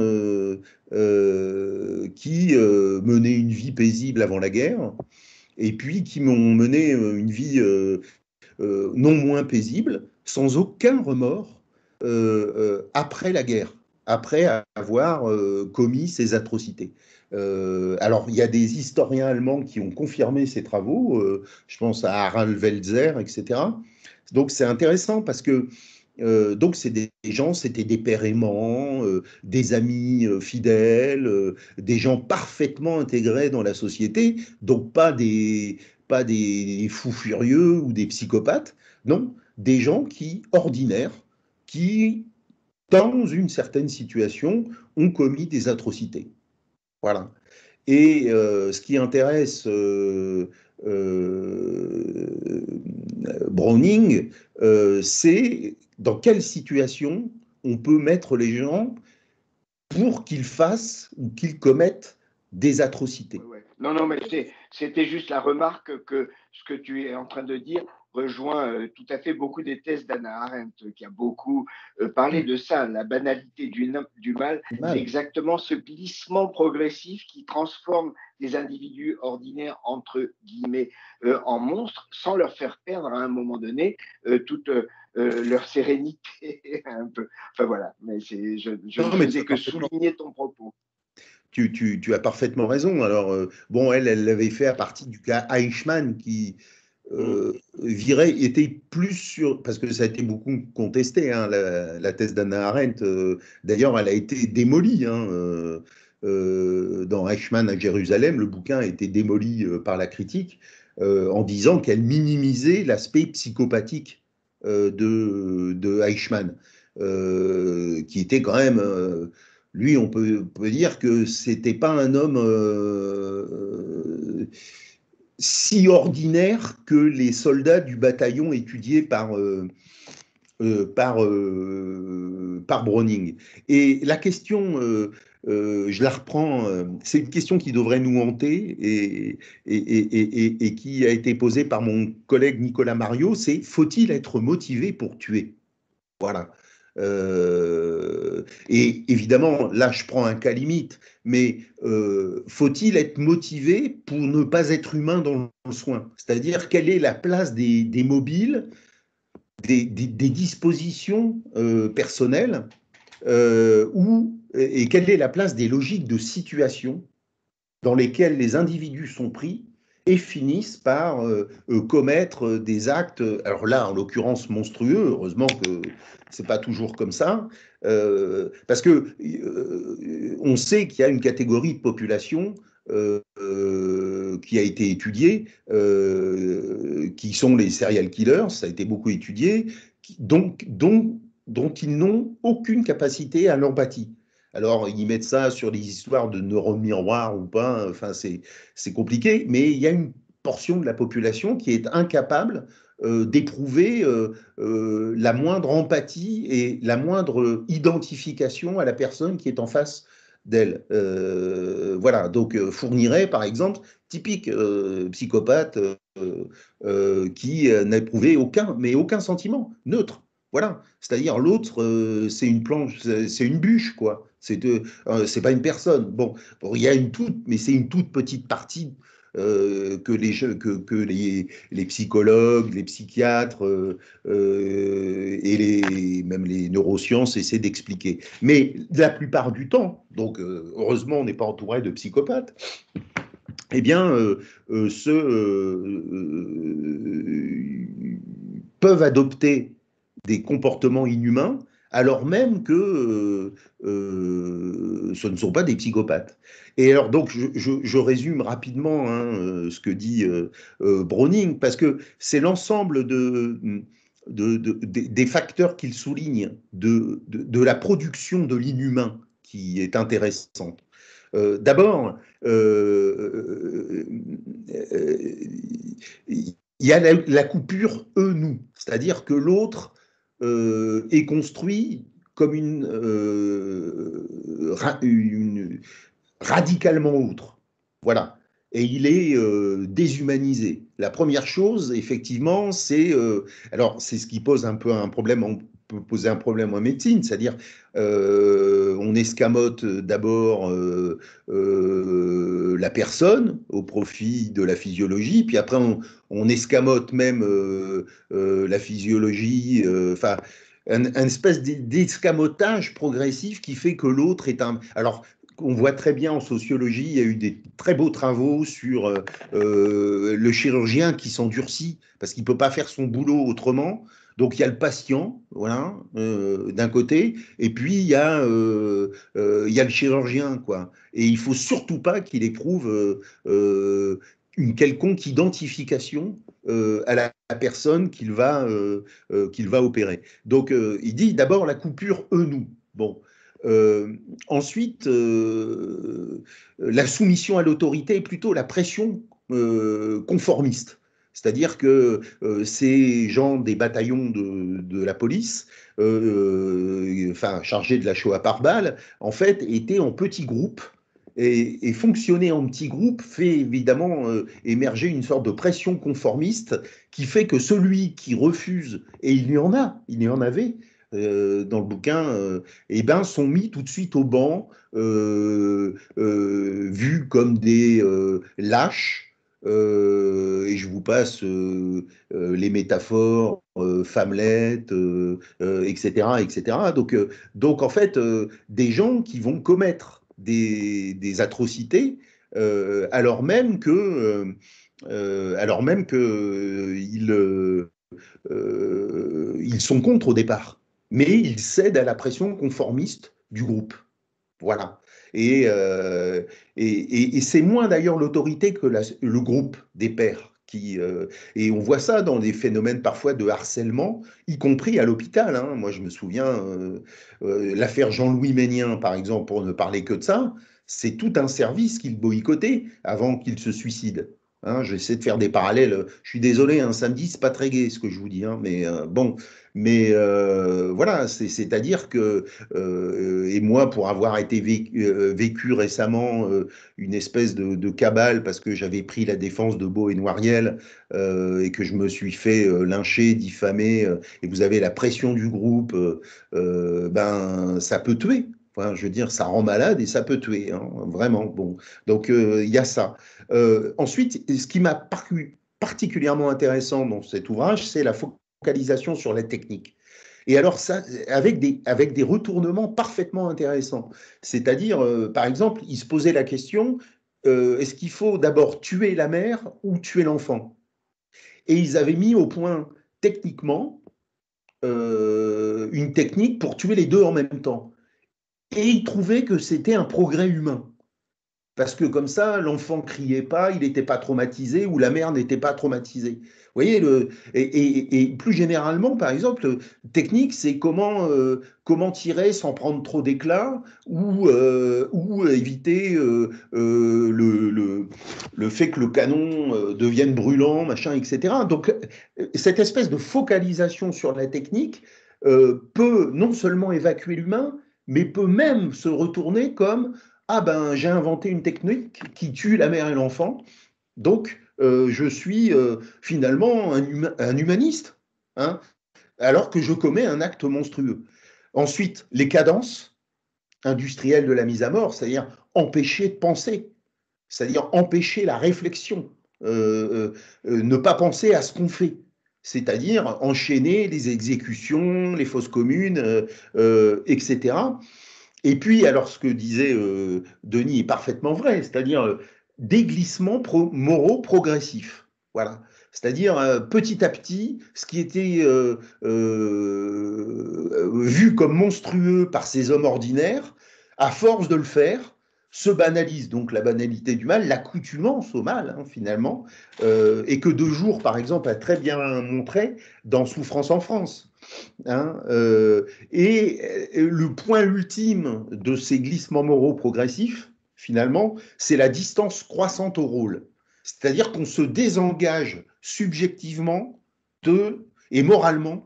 qui menaient une vie paisible avant la guerre, et puis qui m'ont mené une vie non moins paisible, sans aucun remords, après la guerre, après avoir commis ces atrocités. Alors, il y a des historiens allemands qui ont confirmé ces travaux, je pense à Harald Welzer, etc. Donc, c'est intéressant parce que donc, c'est des gens, c'était des pères aimants, des amis fidèles, des gens parfaitement intégrés dans la société, donc pas des fous furieux ou des psychopathes, non, des gens ordinaires, qui, dans une certaine situation, ont commis des atrocités. Voilà. Et ce qui intéresse Browning, c'est dans quelle situation on peut mettre les gens pour qu'ils fassent ou qu'ils commettent des atrocités. Ouais. Non, mais c'était juste la remarque que ce que tu es en train de dire rejoint tout à fait beaucoup des thèses d'Hannah Arendt, qui a beaucoup parlé de ça. La banalité du mal, c'est Mal. exactement ce glissement progressif qui transforme les individus ordinaires, entre guillemets, en monstres, sans leur faire perdre à un moment donné toute leur sérénité un peu. Enfin voilà, mais je ne Non, mais tu faisais as que parfaitement, souligner ton propos. tu as parfaitement raison. Alors, bon, elle l'avait fait à partir du cas Eichmann qui était plus sur, parce que ça a été beaucoup contesté, hein, la thèse d'Hannah Arendt. D'ailleurs, elle a été démolie. Hein, dans Eichmann à Jérusalem, le bouquin a été démoli par la critique en disant qu'elle minimisait l'aspect psychopathique de Eichmann, qui était quand même lui, on peut dire que c'était pas un homme si ordinaire que les soldats du bataillon étudiés par Browning. Et la question, je la reprends, c'est une question qui devrait nous hanter et qui a été posée par mon collègue Nicolas Mario, c'est faut-il être motivé pour tuer? Voilà. Et évidemment, là, je prends un cas limite, mais faut-il être motivé pour ne pas être humain dans le soin? C'est-à-dire, quelle est la place des mobiles, des dispositions personnelles, et quelle est la place des logiques de situation dans lesquelles les individus sont pris et finissent par commettre des actes, alors là, en l'occurrence, monstrueux, heureusement que c'est pas toujours comme ça, parce que on sait qu'il y a une catégorie de population qui a été étudiée, qui sont les serial killers, ça a été beaucoup étudié, dont ils n'ont aucune capacité à l'empathie. Alors, ils mettent ça sur les histoires de neurones miroirs ou pas, enfin, c'est compliqué, mais il y a une portion de la population qui est incapable d'éprouver la moindre empathie et la moindre identification à la personne qui est en face d'elle. Voilà, donc fournirait, par exemple, typique psychopathe qui n'a éprouvé aucun sentiment, neutre. Voilà, c'est-à-dire l'autre, c'est une planche, c'est une bûche, quoi. C'est pas une personne. Bon, il y a mais c'est une toute petite partie que les psychologues, les psychiatres et même les neurosciences essaient d'expliquer. Mais la plupart du temps, donc heureusement on n'est pas entouré de psychopathes, eh bien, peuvent adopter des comportements inhumains, alors même que ce ne sont pas des psychopathes. Et alors, donc, je résume rapidement hein, ce que dit Browning, parce que c'est l'ensemble des facteurs qu'il souligne de la production de l'inhumain qui est intéressante. D'abord, il y a la coupure eux-nous, c'est-à-dire que l'autre est construit comme radicalement autre. Voilà. Et il est déshumanisé. La première chose, effectivement, alors c'est ce qui pose un peu un problème, on peut poser un problème en médecine, c'est-à-dire on escamote d'abord la personne au profit de la physiologie, puis après on escamote même la physiologie, enfin un espèce d'escamotage progressif qui fait que l'autre est un... Alors, on voit très bien en sociologie, il y a eu des très beaux travaux sur le chirurgien qui s'endurcit parce qu'il ne peut pas faire son boulot autrement. Donc il y a le patient, voilà, d'un côté, et puis il y a le chirurgien, quoi. Et il ne faut surtout pas qu'il éprouve une quelconque identification à la personne qu'il va opérer. Donc il dit d'abord la coupure eux-nous. Bon. Ensuite, la soumission à l'autorité est plutôt la pression conformiste. C'est-à-dire que ces gens des bataillons de la police, enfin chargés de la Shoah par balle, en fait, étaient en petits groupes Et fonctionner en petit groupe fait évidemment émerger une sorte de pression conformiste qui fait que celui qui refuse, et il y en avait dans le bouquin, eh ben, sont mis tout de suite au banc, vus comme des lâches. Et je vous passe les métaphores, femmelette, etc., etc. Donc en fait, des gens qui vont commettre des atrocités, alors même que ils sont contre au départ, mais ils cèdent à la pression conformiste du groupe. Voilà. Et c'est moins d'ailleurs l'autorité que le groupe des pairs. Et on voit ça dans des phénomènes parfois de harcèlement, y compris à l'hôpital, hein. Moi, je me souviens, l'affaire Jean-Louis Ménien, par exemple, pour ne parler que de ça, c'est tout un service qu'il boycottait avant qu'il se suicide. Hein, j'essaie de faire des parallèles. Je suis désolé, un samedi, c'est pas très gai ce que je vous dis, hein, mais bon. Mais voilà, c'est-à-dire que, et moi, pour avoir été vécu récemment une espèce de cabale parce que j'avais pris la défense de Beau et Noiriel et que je me suis fait lyncher, diffamer, et vous avez la pression du groupe, ben, ça peut tuer. Enfin, je veux dire, ça rend malade et ça peut tuer, hein, vraiment. Bon, donc il y a ça. Ensuite, ce qui m'a paru particulièrement intéressant dans cet ouvrage, c'est la focalisation sur la technique. Et alors, ça, avec des retournements parfaitement intéressants. C'est-à-dire, par exemple, il se posait la question, est-ce qu'il faut d'abord tuer la mère ou tuer l'enfant? Et ils avaient mis au point, techniquement, une technique pour tuer les deux en même temps. Et ils trouvaient que c'était un progrès humain. Parce que comme ça, l'enfant criait pas, il n'était pas traumatisé, ou la mère n'était pas traumatisée. Vous voyez, et plus généralement, par exemple, technique, c'est comment tirer sans prendre trop d'éclat, ou éviter le fait que le canon devienne brûlant, machin, etc. Donc, cette espèce de focalisation sur la technique peut non seulement évacuer l'humain, mais peut même se retourner comme ah ben j'ai inventé une technique qui tue la mère et l'enfant, donc je suis finalement un humaniste, hein, alors que je commets un acte monstrueux. Ensuite, les cadences industrielles de la mise à mort, c'est-à-dire empêcher de penser, c'est-à-dire empêcher la réflexion, ne pas penser à ce qu'on fait. C'est-à-dire enchaîner les exécutions, les fosses communes, etc. Et puis, alors ce que disait Denis est parfaitement vrai, c'est-à-dire des glissements moraux progressifs. Voilà. C'est-à-dire petit à petit, ce qui était vu comme monstrueux par ces hommes ordinaires, à force de le faire, se banalise. Donc la banalité du mal, l'accoutumance au mal, hein, finalement, et que De Jour, par exemple, a très bien montré dans Souffrance en France. Hein, et le point ultime de ces glissements moraux progressifs, finalement, c'est la distance croissante au rôle. C'est-à-dire qu'on se désengage subjectivement et moralement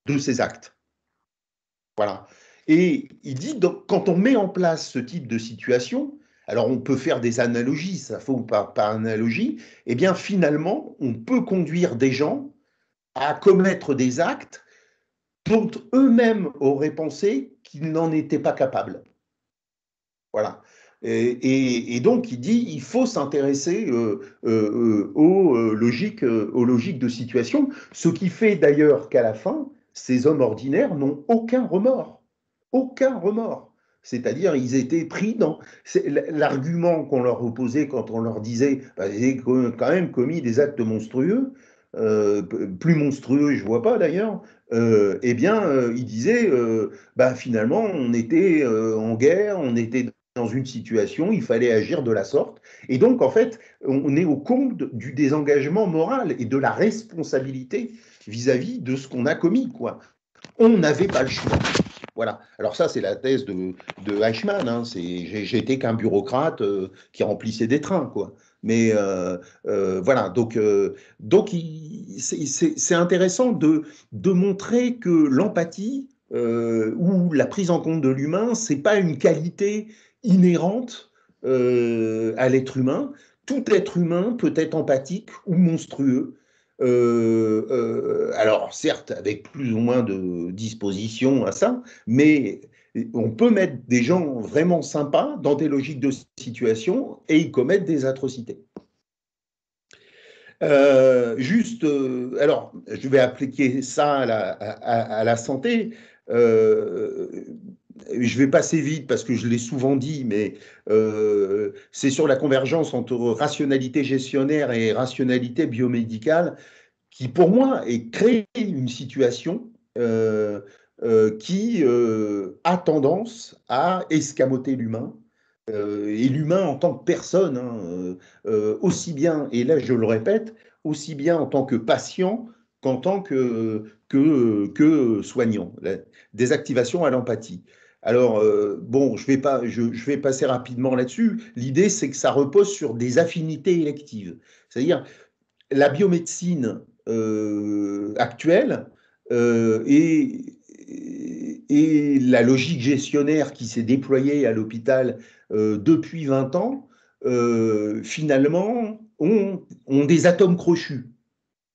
de ces actes. Voilà. Et il dit, donc, quand on met en place ce type de situation, alors on peut faire des analogies, ça faut par analogie, et bien finalement, on peut conduire des gens à commettre des actes dont eux-mêmes auraient pensé qu'ils n'en étaient pas capables. Voilà. Et donc, il dit il faut s'intéresser aux logiques de situation, ce qui fait d'ailleurs qu'à la fin, ces hommes ordinaires n'ont aucun remords. Aucun remords. C'est-à-dire, ils étaient pris dans l'argument qu'on leur opposait quand on leur disait bah, vous avez quand même commis des actes monstrueux, plus monstrueux, je ne vois pas d'ailleurs, eh bien, ils disaient bah, finalement, on était en guerre, on était dans une situation, il fallait agir de la sorte. Et donc, en fait, on est au compte du désengagement moral et de la responsabilité vis-à-vis de ce qu'on a commis, quoi. On n'avait pas le choix. Voilà. Alors ça, c'est la thèse de Eichmann. Hein. J'étais qu'un bureaucrate qui remplissait des trains, quoi. Mais voilà. Donc c'est intéressant de montrer que l'empathie ou la prise en compte de l'humain, c'est pas une qualité inhérente à l'être humain. Tout être humain peut être empathique ou monstrueux. Alors, certes, avec plus ou moins de disposition à ça, mais on peut mettre des gens vraiment sympas dans des logiques de situation et ils commettent des atrocités. Alors, je vais appliquer ça à la santé. Je vais passer vite parce que je l'ai souvent dit, mais c'est sur la convergence entre rationalité gestionnaire et rationalité biomédicale qui, pour moi, crée une situation qui a tendance à escamoter l'humain. Et l'humain en tant que personne, hein, aussi bien, et là je le répète, aussi bien en tant que patient qu'en tant que soignant. Des activations à l'empathie. Alors, bon, je vais passer rapidement là-dessus. L'idée, c'est que ça repose sur des affinités électives. C'est-à-dire, la biomédecine actuelle et la logique gestionnaire qui s'est déployée à l'hôpital depuis 20 ans, finalement, ont des atomes crochus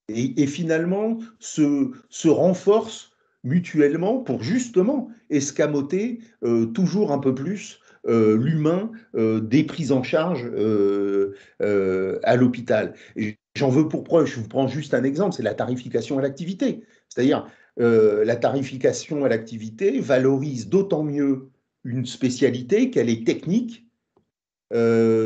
et finalement se renforcent mutuellement pour justement escamoter toujours un peu plus l'humain des prises en charge à l'hôpital. J'en veux pour preuve, je vous prends juste un exemple, c'est la tarification à l'activité. C'est-à-dire, la tarification à l'activité valorise d'autant mieux une spécialité qu'elle est technique,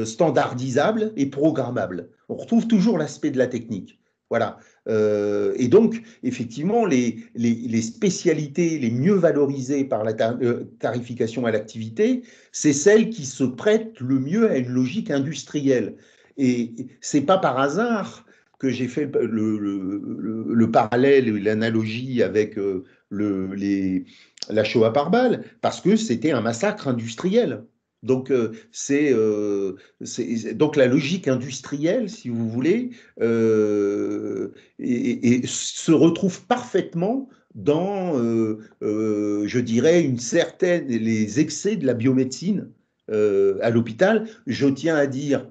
standardisable et programmable. On retrouve toujours l'aspect de la technique. Voilà. Et donc, effectivement, les spécialités les mieux valorisées par la tarification à l'activité, c'est celles qui se prêtent le mieux à une logique industrielle. Et c'est pas par hasard que j'ai fait le parallèle, l'analogie avec la Shoah par balle, parce que c'était un massacre industriel. Donc, donc la logique industrielle, si vous voulez, et se retrouve parfaitement dans, je dirais, les excès de la biomédecine à l'hôpital. Je tiens à dire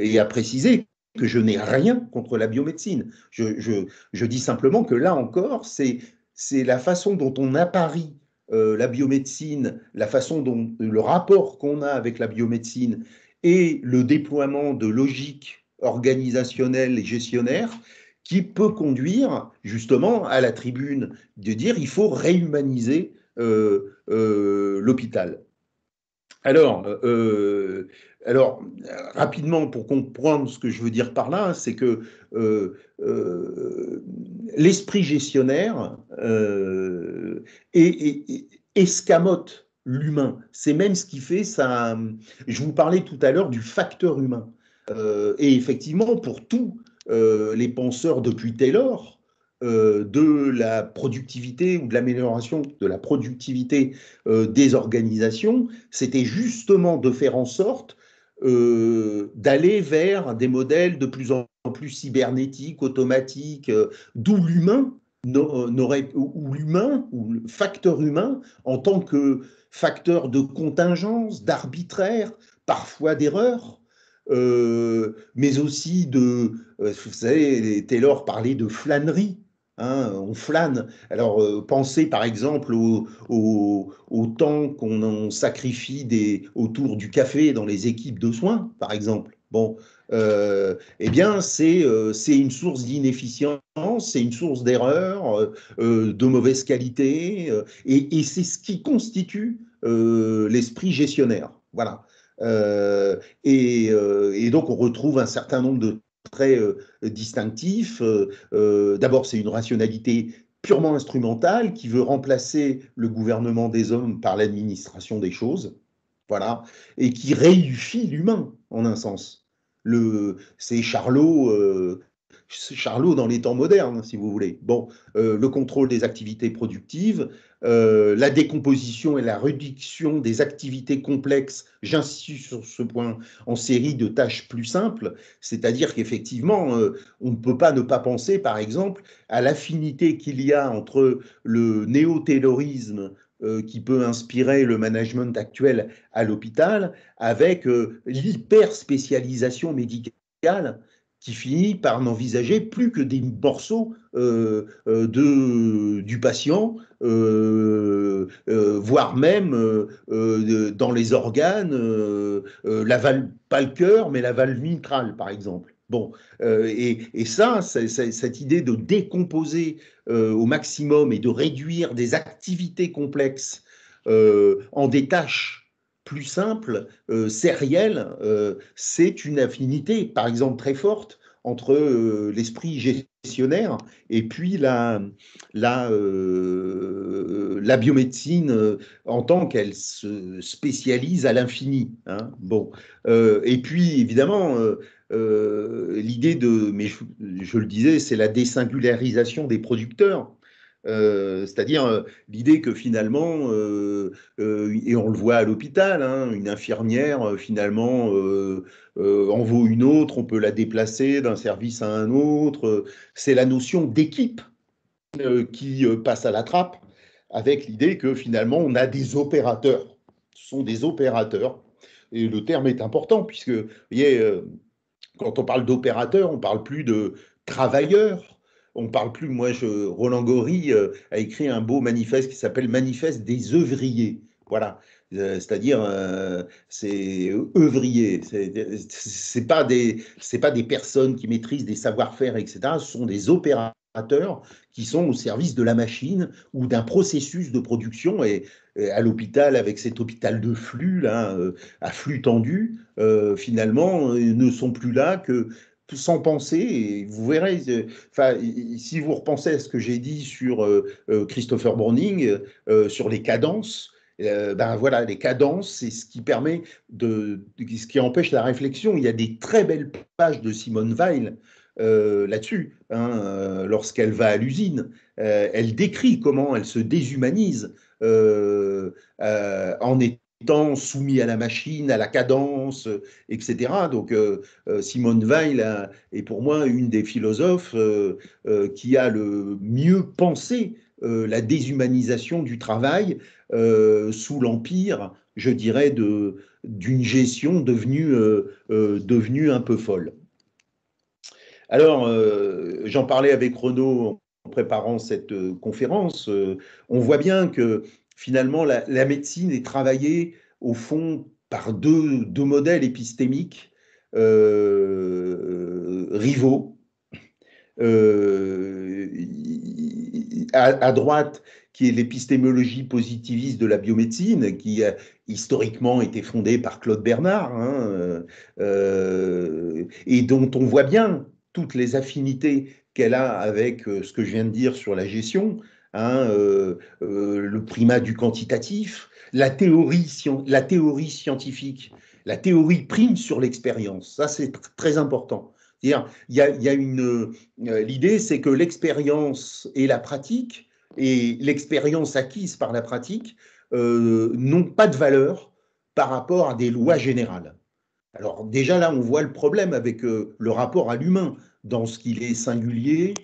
et à préciser que je n'ai rien contre la biomédecine. Je dis simplement que là encore, c'est la façon dont on apparie la biomédecine, la façon dont le rapport qu'on a avec la biomédecine et le déploiement de logiques organisationnelles et gestionnaires qui peut conduire justement à la tribune de dire il faut réhumaniser l'hôpital. Alors, rapidement, pour comprendre ce que je veux dire par là, c'est que l'esprit gestionnaire escamote l'humain. C'est même ce qui fait ça. Je vous parlais tout à l'heure du facteur humain. Et effectivement, pour tous les penseurs depuis Taylor, de la productivité ou de l'amélioration de la productivité des organisations, c'était justement de faire en sorte d'aller vers des modèles de plus en plus cybernétiques, automatiques, d'où l'humain ou le facteur humain en tant que facteur de contingence, d'arbitraire, parfois d'erreur, mais aussi vous savez, Taylor parlait de flânerie. Hein, on flâne. Alors, pensez par exemple au temps qu'on sacrifie autour du café dans les équipes de soins, par exemple. Bon, eh bien, c'est une source d'inefficience, c'est une source d'erreur, de mauvaise qualité, et c'est ce qui constitue l'esprit gestionnaire. Voilà. Et donc, on retrouve un certain nombre de traits distinctifs. D'abord, c'est une rationalité purement instrumentale qui veut remplacer le gouvernement des hommes par l'administration des choses. Voilà. Et qui réifie l'humain, en un sens. C'est Charlot dans les temps modernes, si vous voulez. Bon, le contrôle des activités productives, la décomposition et la réduction des activités complexes, j'insiste sur ce point, en série de tâches plus simples, c'est-à-dire qu'effectivement, on ne peut pas ne pas penser, par exemple, à l'affinité qu'il y a entre le néo-taylorisme qui peut inspirer le management actuel à l'hôpital, avec l'hyper-spécialisation médicale qui finit par n'envisager plus que des morceaux du patient, voire même dans les organes, la valve, pas le cœur, mais la valve mitrale, par exemple. Bon, et ça, cette idée de décomposer au maximum et de réduire des activités complexes en des tâches plus simples, sérielles, c'est une affinité, par exemple, très forte entre l'esprit gestionnaire et puis la biomédecine en tant qu'elle se spécialise à l'infini. Hein. Bon. Et puis, évidemment, l'idée mais je le disais, c'est la désingularisation des producteurs. C'est-à-dire l'idée que finalement, et on le voit à l'hôpital, hein, une infirmière finalement en vaut une autre, on peut la déplacer d'un service à un autre. C'est la notion d'équipe qui passe à la trappe, avec l'idée que finalement on a des opérateurs. Ce sont des opérateurs. Et le terme est important, puisque, vous voyez, quand on parle d'opérateurs, on ne parle plus de travailleurs. On parle plus, Roland Gori a écrit un beau manifeste qui s'appelle Manifeste des œuvriers. Voilà. C'est-à-dire, c'est œuvriers. C'est pas des personnes qui maîtrisent des savoir-faire, etc. Ce sont des opérateurs qui sont au service de la machine ou d'un processus de production. Et à l'hôpital, avec cet hôpital de flux, là, à flux tendu, finalement, ne sont plus là que sans penser, et vous verrez, si vous repensez à ce que j'ai dit sur Christopher Browning, sur les cadences, ben voilà, les cadences, c'est ce qui permet ce qui empêche la réflexion. Il y a des très belles pages de Simone Weil là-dessus, hein, lorsqu'elle va à l'usine. Elle décrit comment elle se déshumanise en étant soumis à la machine, à la cadence, etc. Donc Simone Weil est pour moi une des philosophes qui a le mieux pensé la déshumanisation du travail sous l'empire, je dirais, d'une gestion devenue un peu folle. Alors, j'en parlais avec Renaud en préparant cette conférence. On voit bien que finalement, la médecine est travaillée au fond par deux modèles épistémiques rivaux. À droite, qui est l'épistémologie positiviste de la biomédecine, qui a historiquement été fondée par Claude Bernard, hein, et dont on voit bien toutes les affinités qu'elle a avec ce que je viens de dire sur la gestion, hein, le primat du quantitatif, la théorie scientifique. La théorie prime sur l'expérience. Ça, c'est très important. L'idée, c'est que l'expérience et la pratique, et l'expérience acquise par la pratique, n'ont pas de valeur par rapport à des lois générales. Alors déjà là, on voit le problème avec le rapport à l'humain, dans ce qu'il est singulier,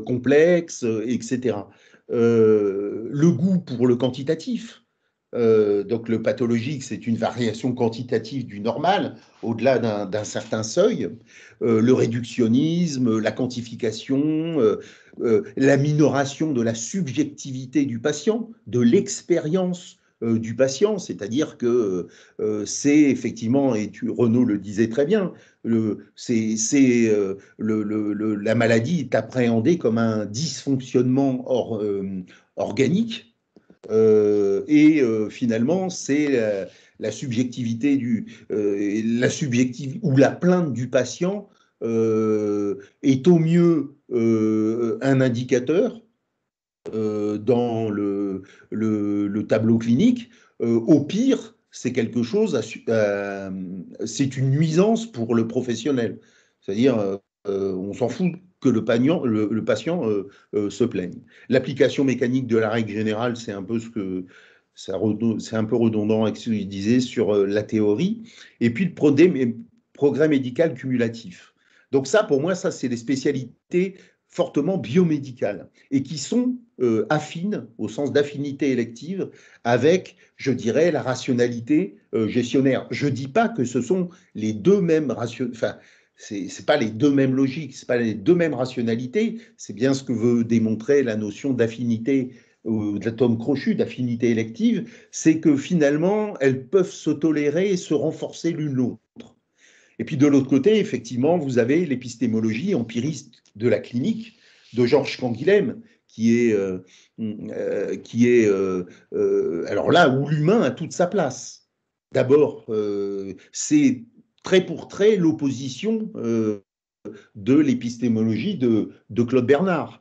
complexe, etc. Le goût pour le quantitatif. Donc le pathologique, c'est une variation quantitative du normal, au-delà d'un certain seuil. Le réductionnisme, la quantification, la minoration de la subjectivité du patient, de l'expérience du patient, c'est-à-dire que c'est effectivement, et Renaud le disait très bien, la maladie est appréhendée comme un dysfonctionnement organique. Finalement, c'est la subjectivité ou la plainte du patient est au mieux un indicateur dans le tableau clinique. Au pire, c'est quelque chose, c'est une nuisance pour le professionnel. C'est-à-dire, on s'en fout que le patient se plaigne. L'application mécanique de la règle générale, c'est un peu c'est un peu redondant avec ce qu'il disait sur la théorie. Et puis le progrès médical cumulatif. Donc ça, pour moi, ça, c'est les spécialités fortement biomédicales et qui sont affines, au sens d'affinité élective, avec, je dirais, la rationalité gestionnaire. Je ne dis pas que ce sont les deux mêmes enfin, c'est pas les deux mêmes logiques, c'est pas les deux mêmes rationalités, c'est bien ce que veut démontrer la notion d'affinité de l'atome crochu, d'affinité élective, c'est que finalement, elles peuvent se tolérer et se renforcer l'une l'autre. Et puis de l'autre côté, effectivement, vous avez l'épistémologie empiriste de la clinique de Georges Canguilhem, qui est alors là où l'humain a toute sa place. D'abord, c'est trait pour trait l'opposition de l'épistémologie de Claude Bernard.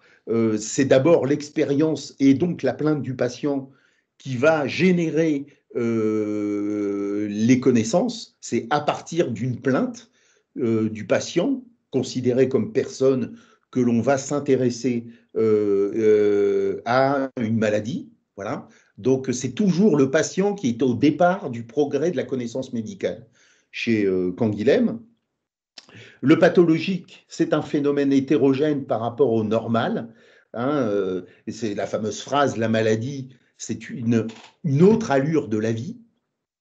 C'est d'abord l'expérience et donc la plainte du patient qui va générer les connaissances. C'est à partir d'une plainte du patient, considéré comme personne, que l'on va s'intéresser à une maladie. Voilà. Donc, c'est toujours le patient qui est au départ du progrès de la connaissance médicale. Chez Canguilhem, le pathologique, c'est un phénomène hétérogène par rapport au normal. Hein, et c'est la fameuse phrase, la maladie, c'est une autre allure de la vie.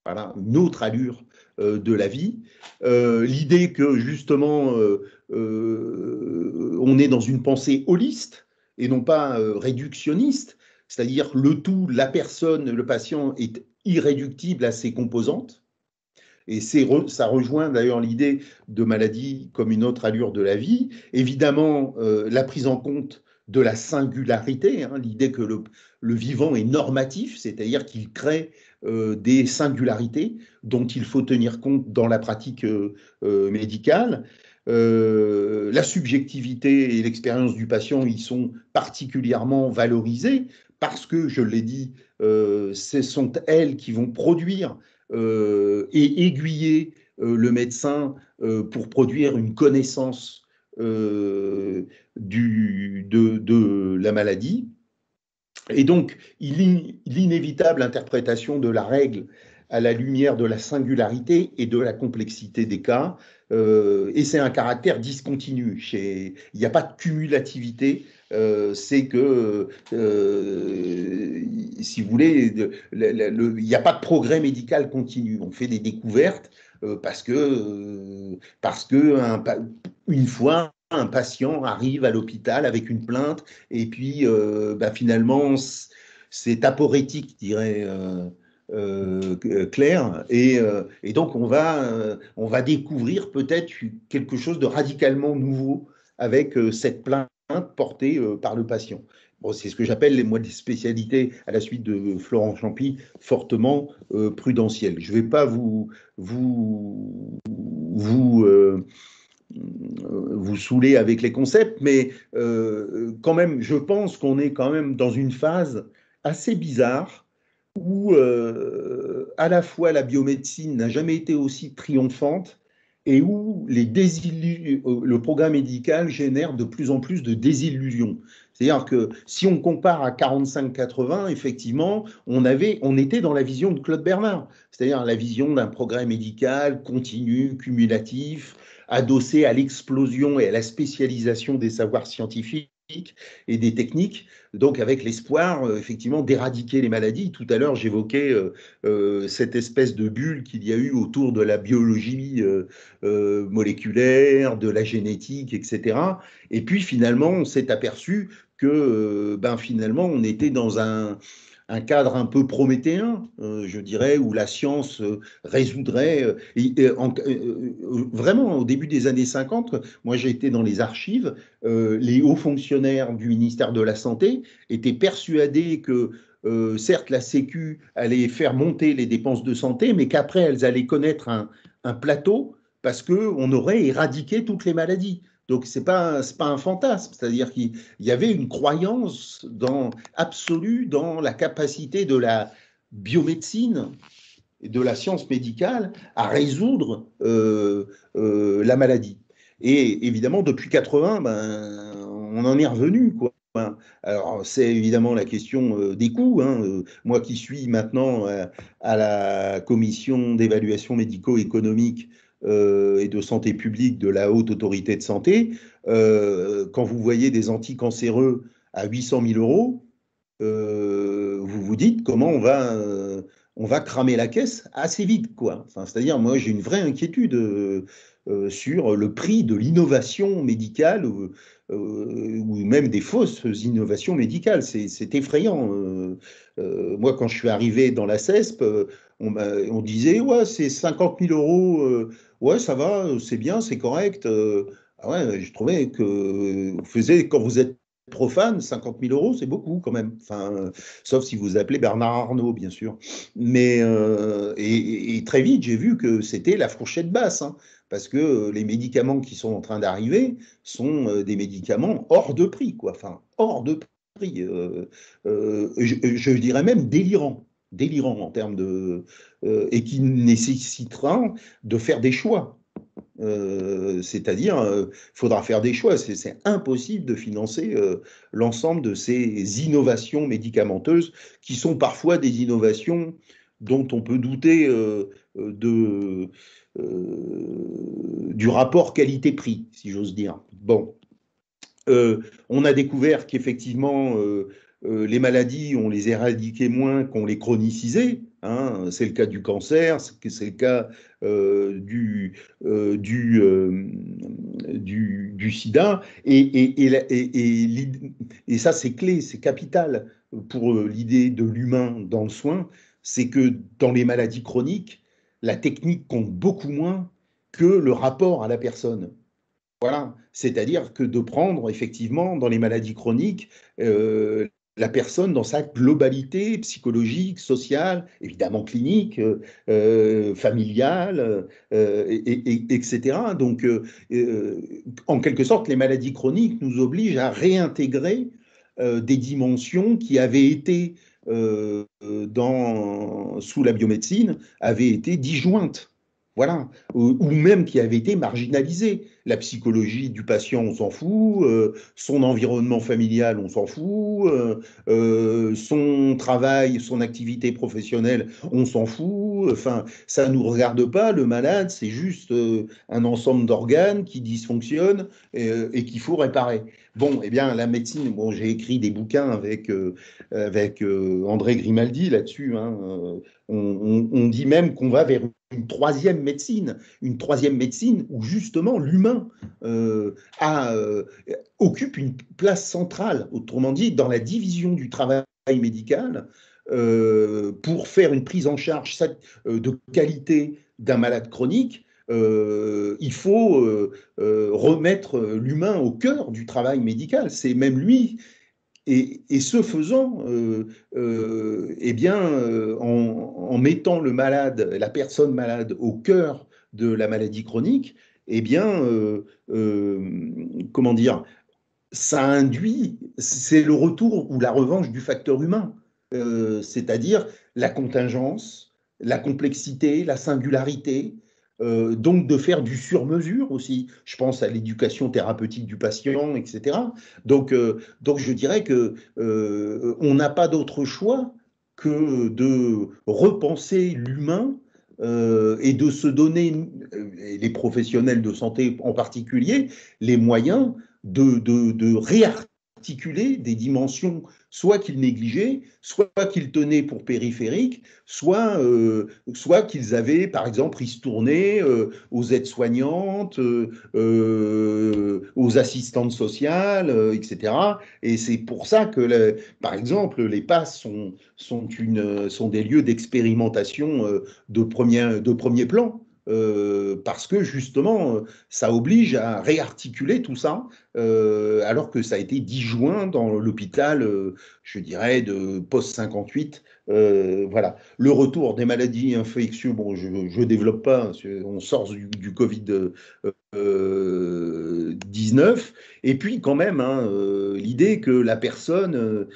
Voilà, une autre allure de la vie. L'idée que justement, on est dans une pensée holiste et non pas réductionniste, c'est-à-dire le tout, la personne, le patient est irréductible à ses composantes. Et ça rejoint d'ailleurs l'idée de maladie comme une autre allure de la vie. Évidemment, la prise en compte de la singularité, hein, l'idée que le vivant est normatif, c'est-à-dire qu'il crée des singularités dont il faut tenir compte dans la pratique médicale. La subjectivité et l'expérience du patient y sont particulièrement valorisées parce que, je l'ai dit, ce sont elles qui vont produire et aiguiller le médecin pour produire une connaissance de la maladie. Et donc, l'inévitable interprétation de la règle à la lumière de la singularité et de la complexité des cas, et c'est un caractère discontinu. Il n'y a pas de cumulativité, c'est que, si vous voulez, il n'y a pas de progrès médical continu. On fait des découvertes parce que une fois, un patient arrive à l'hôpital avec une plainte et puis finalement c'est aporétique, dirait Claire, et donc on va découvrir peut-être quelque chose de radicalement nouveau avec cette plainte portée par le patient. Bon, c'est ce que j'appelle, moi, des spécialités, à la suite de Florent Champy, fortement prudentielles. Je ne vais pas vous saouler avec les concepts, mais quand même, je pense qu'on est quand même dans une phase assez bizarre où à la fois la biomédecine n'a jamais été aussi triomphante et où le programme médical génère de plus en plus de désillusions. C'est-à-dire que si on compare à 45-80, effectivement, on était dans la vision de Claude Bernard, c'est-à-dire la vision d'un progrès médical continu, cumulatif, adossé à l'explosion et à la spécialisation des savoirs scientifiques et des techniques, donc avec l'espoir effectivement d'éradiquer les maladies. Tout à l'heure, j'évoquais cette espèce de bulle qu'il y a eu autour de la biologie moléculaire, de la génétique, etc. Et puis finalement, on s'est aperçu que finalement, on était dans un cadre un peu prométhéen, je dirais, où la science résoudrait. Vraiment, au début des années 50, moi j'ai été dans les archives, les hauts fonctionnaires du ministère de la Santé étaient persuadés que, certes, la Sécu allait faire monter les dépenses de santé, mais qu'après, elles allaient connaître un plateau parce qu'on aurait éradiqué toutes les maladies. Donc, ce n'est pas un fantasme, c'est-à-dire qu'il y avait une croyance absolue dans la capacité de la biomédecine et de la science médicale à résoudre la maladie. Et évidemment, depuis 80, on en est revenu, quoi. Alors, c'est évidemment la question des coûts. Hein. Moi qui suis maintenant à la commission d'évaluation médico-économique et de santé publique de la Haute Autorité de Santé, quand vous voyez des anticancéreux à 800 000 euros, vous vous dites comment on va cramer la caisse assez vite, quoi. Enfin, c'est-à-dire, moi, j'ai une vraie inquiétude sur le prix de l'innovation médicale ou même des fausses innovations médicales. C'est effrayant. Moi, quand je suis arrivé dans la CESP, on disait, ouais, c'est 50 000 euros, ouais, ça va, c'est bien, c'est correct. Ah ouais, je trouvais que vous faisiez, quand vous êtes profane, 50 000 euros, c'est beaucoup quand même. Enfin, sauf si vous appelez Bernard Arnault, bien sûr. Mais et très vite, j'ai vu que c'était la fourchette basse, hein, parce que les médicaments qui sont en train d'arriver sont des médicaments hors de prix, quoi. Enfin, hors de prix. Je dirais même délirant en termes de et qui nécessitera de faire des choix. C'est-à-dire, faudra faire des choix. C'est impossible de financer l'ensemble de ces innovations médicamenteuses qui sont parfois des innovations dont on peut douter du rapport qualité-prix, si j'ose dire. Bon, on a découvert qu'effectivement, les maladies, on les éradiquait moins qu'on les chronicisait. Hein. C'est le cas du cancer, c'est le cas du sida. Et ça, c'est clé, c'est capital pour l'idée de l'humain dans le soin. C'est que dans les maladies chroniques, la technique compte beaucoup moins que le rapport à la personne. Voilà, c'est-à-dire que de prendre effectivement dans les maladies chroniques la personne dans sa globalité psychologique, sociale, évidemment clinique, familiale, etc. Donc, en quelque sorte, les maladies chroniques nous obligent à réintégrer des dimensions qui avaient été sous la biomédecine, avaient été disjointes. Voilà, ou même qui avait été marginalisé. La psychologie du patient, on s'en fout, son environnement familial, on s'en fout, son travail, son activité professionnelle, on s'en fout. Enfin, ça ne nous regarde pas, le malade, c'est juste un ensemble d'organes qui dysfonctionnent et qu'il faut réparer. Bon, eh bien, la médecine, bon, j'ai écrit des bouquins avec André Grimaldi là-dessus, hein, on dit même qu'on va vers une troisième médecine où justement l'humain occupe une place centrale, autrement dit, dans la division du travail médical pour faire une prise en charge de qualité d'un malade chronique. Il faut remettre l'humain au cœur du travail médical. C'est même lui. Et ce faisant, eh bien, en mettant le malade, la personne malade au cœur de la maladie chronique, eh bien, comment dire, ça induit, c'est le retour ou la revanche du facteur humain, c'est-à-dire la contingence, la complexité, la singularité, donc de faire du sur-mesure aussi. Je pense à l'éducation thérapeutique du patient, etc. Donc je dirais que on n'a pas d'autre choix que de repenser l'humain et de se donner, et les professionnels de santé en particulier, les moyens de réarticuler des dimensions soit qu'ils négligeaient, soit qu'ils tenaient pour périphériques, soit qu'ils avaient, par exemple, ristourné aux aides-soignantes, aux assistantes sociales, etc. Et c'est pour ça que, par exemple, les PASS sont des lieux d'expérimentation de premier plan. Parce que justement, ça oblige à réarticuler tout ça, alors que ça a été disjoint dans l'hôpital, je dirais, de post-58. Voilà. Le retour des maladies infectieuses, bon, je ne développe pas, on sort du Covid-19, et puis quand même, hein, l'idée que la personne,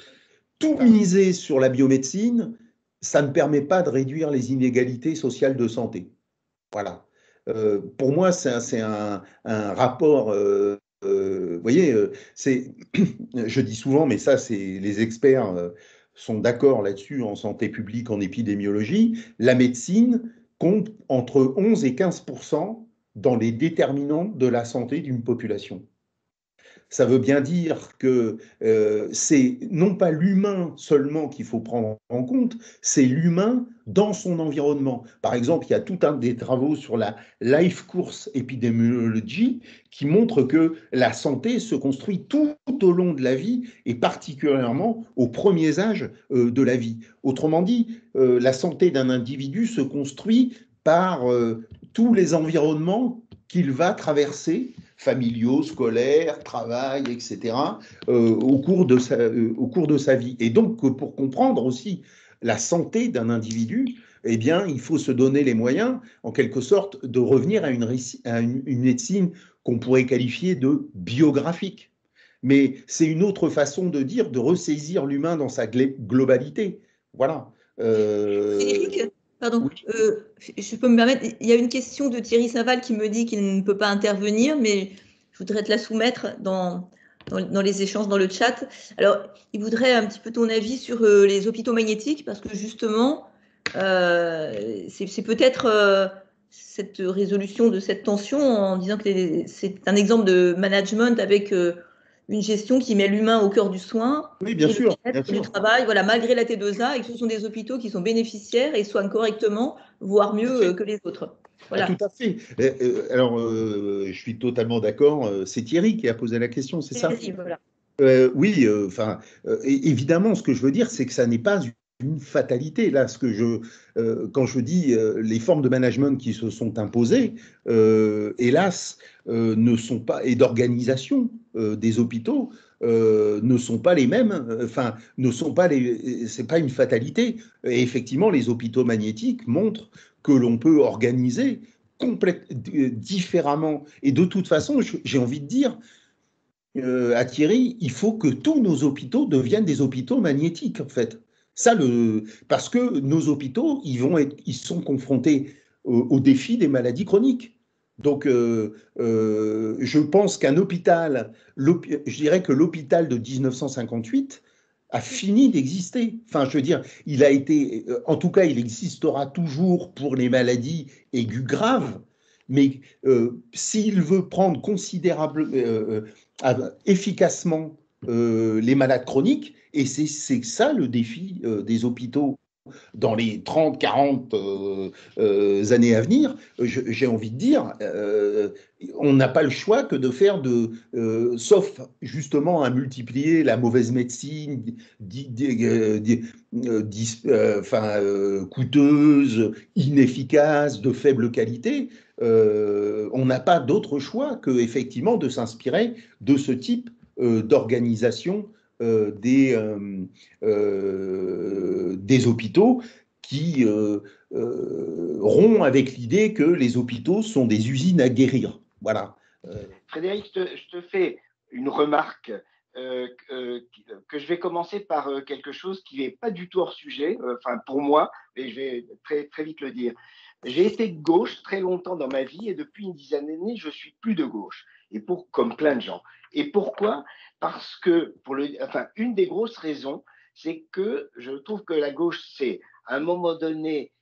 tout miser sur la biomédecine, ça ne permet pas de réduire les inégalités sociales de santé. Voilà. Pour moi, c'est un rapport. Vous voyez, je dis souvent, mais ça, les experts sont d'accord là-dessus en santé publique, en épidémiologie. La médecine compte entre 11 et 15% dans les déterminants de la santé d'une population. Ça veut bien dire que c'est non pas l'humain seulement qu'il faut prendre en compte, c'est l'humain dans son environnement. Par exemple, il y a tout un des travaux sur la life course epidemiology qui montrent que la santé se construit tout au long de la vie et particulièrement aux premiers âges de la vie. Autrement dit, la santé d'un individu se construit par tous les environnements qu'il va traverser, familiaux, scolaires, travail, etc., au cours de sa vie. Et donc, pour comprendre aussi la santé d'un individu, eh bien, il faut se donner les moyens, en quelque sorte, de revenir à une médecine qu'on pourrait qualifier de biographique. Mais c'est une autre façon de dire, de ressaisir l'humain dans sa globalité. Voilà. Frédéric, pardon, Oui. je peux me permettre, il y a une question de Thierry Saval qui me dit qu'il ne peut pas intervenir, mais je voudrais te la soumettre dans les échanges dans le chat. Alors, il voudrait un petit peu ton avis sur les hôpitaux magnétiques, parce que justement, c'est peut-être cette résolution de cette tension en disant que c'est un exemple de management avec une gestion qui met l'humain au cœur du soin Oui, bien et le sûr, bien bien-être du sûr. travail, voilà, malgré la T2A, et que ce sont des hôpitaux qui sont bénéficiaires et soignent correctement, voire mieux que les autres. Ah, Voilà. tout à fait. Alors, je suis totalement d'accord. C'est Thierry qui a posé la question, c'est ça? Voilà. Oui, enfin, évidemment, ce que je veux dire, c'est que ça n'est pas une fatalité. Là, quand je dis les formes de management qui se sont imposées, hélas, ne sont pas, et d'organisation des hôpitaux, ne sont pas les mêmes. Enfin, ne sont pas c'est pas une fatalité. Et effectivement, les hôpitaux magnétiques montrent que l'on peut organiser différemment. Et de toute façon, j'ai envie de dire à Thierry, il faut que tous nos hôpitaux deviennent des hôpitaux magnétiques, en fait. Parce que nos hôpitaux, ils sont confrontés au défi des maladies chroniques. Donc, je pense qu'un hôpital, je dirais que l'hôpital de 1958 a fini d'exister. Enfin, je veux dire, en tout cas, il existera toujours pour les maladies aiguës graves, mais s'il veut prendre efficacement les malades chroniques, et c'est ça le défi des hôpitaux dans les 30, 40 années à venir, j'ai envie de dire, on n'a pas le choix que de faire sauf justement à multiplier la mauvaise médecine, coûteuse, inefficace, de faible qualité, on n'a pas d'autre choix que effectivement de s'inspirer de ce type d'organisation des hôpitaux qui rompt avec l'idée que les hôpitaux sont des usines à guérir. Voilà. Frédéric, je te fais une remarque que je vais commencer par quelque chose qui n'est pas du tout hors sujet, enfin pour moi, et je vais très, très vite le dire. J'ai été de gauche très longtemps dans ma vie et depuis une dizaine d'années, je suis plus de gauche, comme plein de gens. Et pourquoi? Parce que, une des grosses raisons, c'est que je trouve que la gauche s'est, à un moment donné,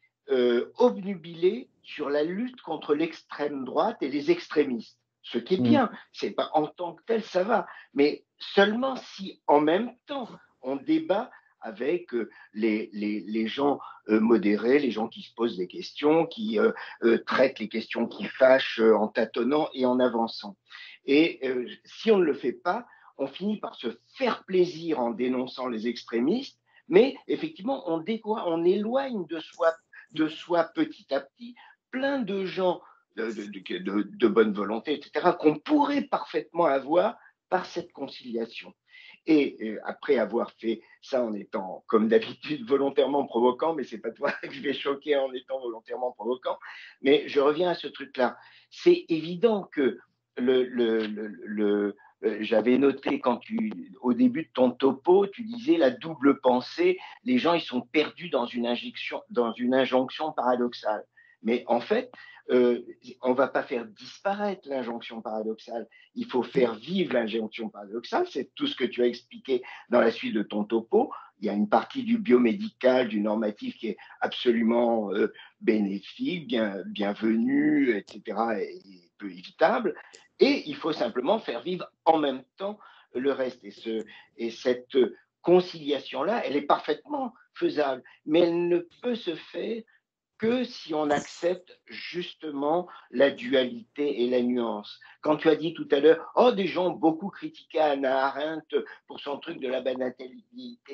obnubilée sur la lutte contre l'extrême droite et les extrémistes. Ce qui est bien, c'est pas en tant que tel, ça va, mais seulement si en même temps on débat avec les gens modérés, les gens qui se posent des questions, qui traitent les questions qui fâchent en tâtonnant et en avançant. Et si on ne le fait pas, on finit par se faire plaisir en dénonçant les extrémistes, mais effectivement, on éloigne de soi petit à petit plein de gens de bonne volonté, etc., qu'on pourrait parfaitement avoir par cette conciliation. Et après avoir fait ça en étant, comme d'habitude, volontairement provoquant, mais c'est pas toi que je vais choquer en étant volontairement provoquant, mais je reviens à ce truc-là. C'est évident que j'avais noté au début de ton topo, tu disais la double pensée, les gens ils sont perdus dans une injonction paradoxale. Mais en fait, on ne va pas faire disparaître l'injonction paradoxale. Il faut faire vivre l'injonction paradoxale. C'est tout ce que tu as expliqué dans la suite de ton topo. Il y a une partie du biomédical, du normatif qui est absolument bénéfique, bienvenue, etc., et peu évitable. Et il faut simplement faire vivre en même temps le reste. Et cette conciliation-là, elle est parfaitement faisable, mais elle ne peut se faire que si on accepte justement la dualité et la nuance. Quand tu as dit tout à l'heure, oh, des gens ont beaucoup critiqué Hannah Arendt pour son truc de la banalité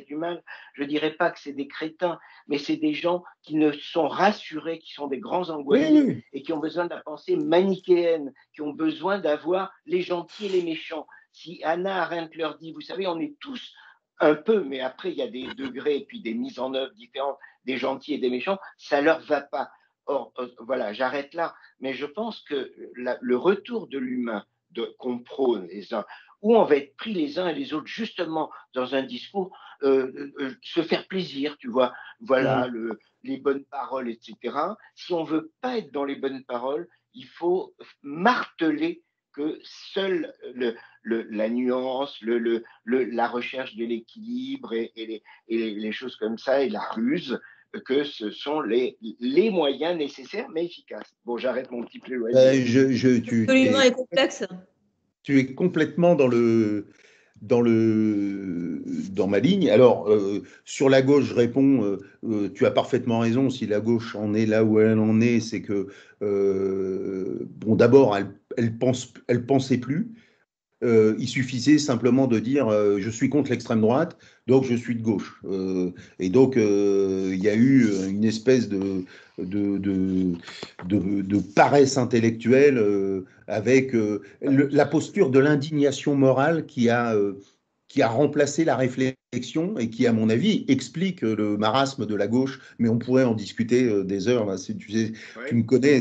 du mal, je ne dirais pas que c'est des crétins, mais c'est des gens qui ne sont rassurés, qui sont des grands angoissés Oui. et qui ont besoin de la pensée manichéenne, qui ont besoin d'avoir les gentils et les méchants. Si Hannah Arendt leur dit, vous savez, on est tous un peu, mais après, il y a des degrés et puis des mises en œuvre différentes, des gentils et des méchants, ça leur va pas. Or, voilà, j'arrête là. Mais je pense que le retour de l'humain qu'on prône les uns, où on va être pris les uns et les autres justement dans un discours, se faire plaisir, tu vois, voilà, les bonnes paroles, etc. Si on veut pas être dans les bonnes paroles, il faut marteler que seule la nuance, la recherche de l'équilibre et les choses comme ça, et la ruse, que ce sont les moyens nécessaires mais efficaces. Bon, j'arrête mon petit plaidoyer. L'humain est complexe. Tu es complètement dans ma ligne. Alors, sur la gauche, je réponds, tu as parfaitement raison. Si la gauche en est là où elle en est, c'est que, bon, d'abord, elle pensait plus. Il suffisait simplement de dire je suis contre l'extrême droite, donc je suis de gauche. Et donc il y a eu une espèce de paresse intellectuelle avec la posture de l'indignation morale qui a remplacé la réflexion et qui, à mon avis, explique le marasme de la gauche. Mais on pourrait en discuter des heures. Là. Tu sais, tu me connais,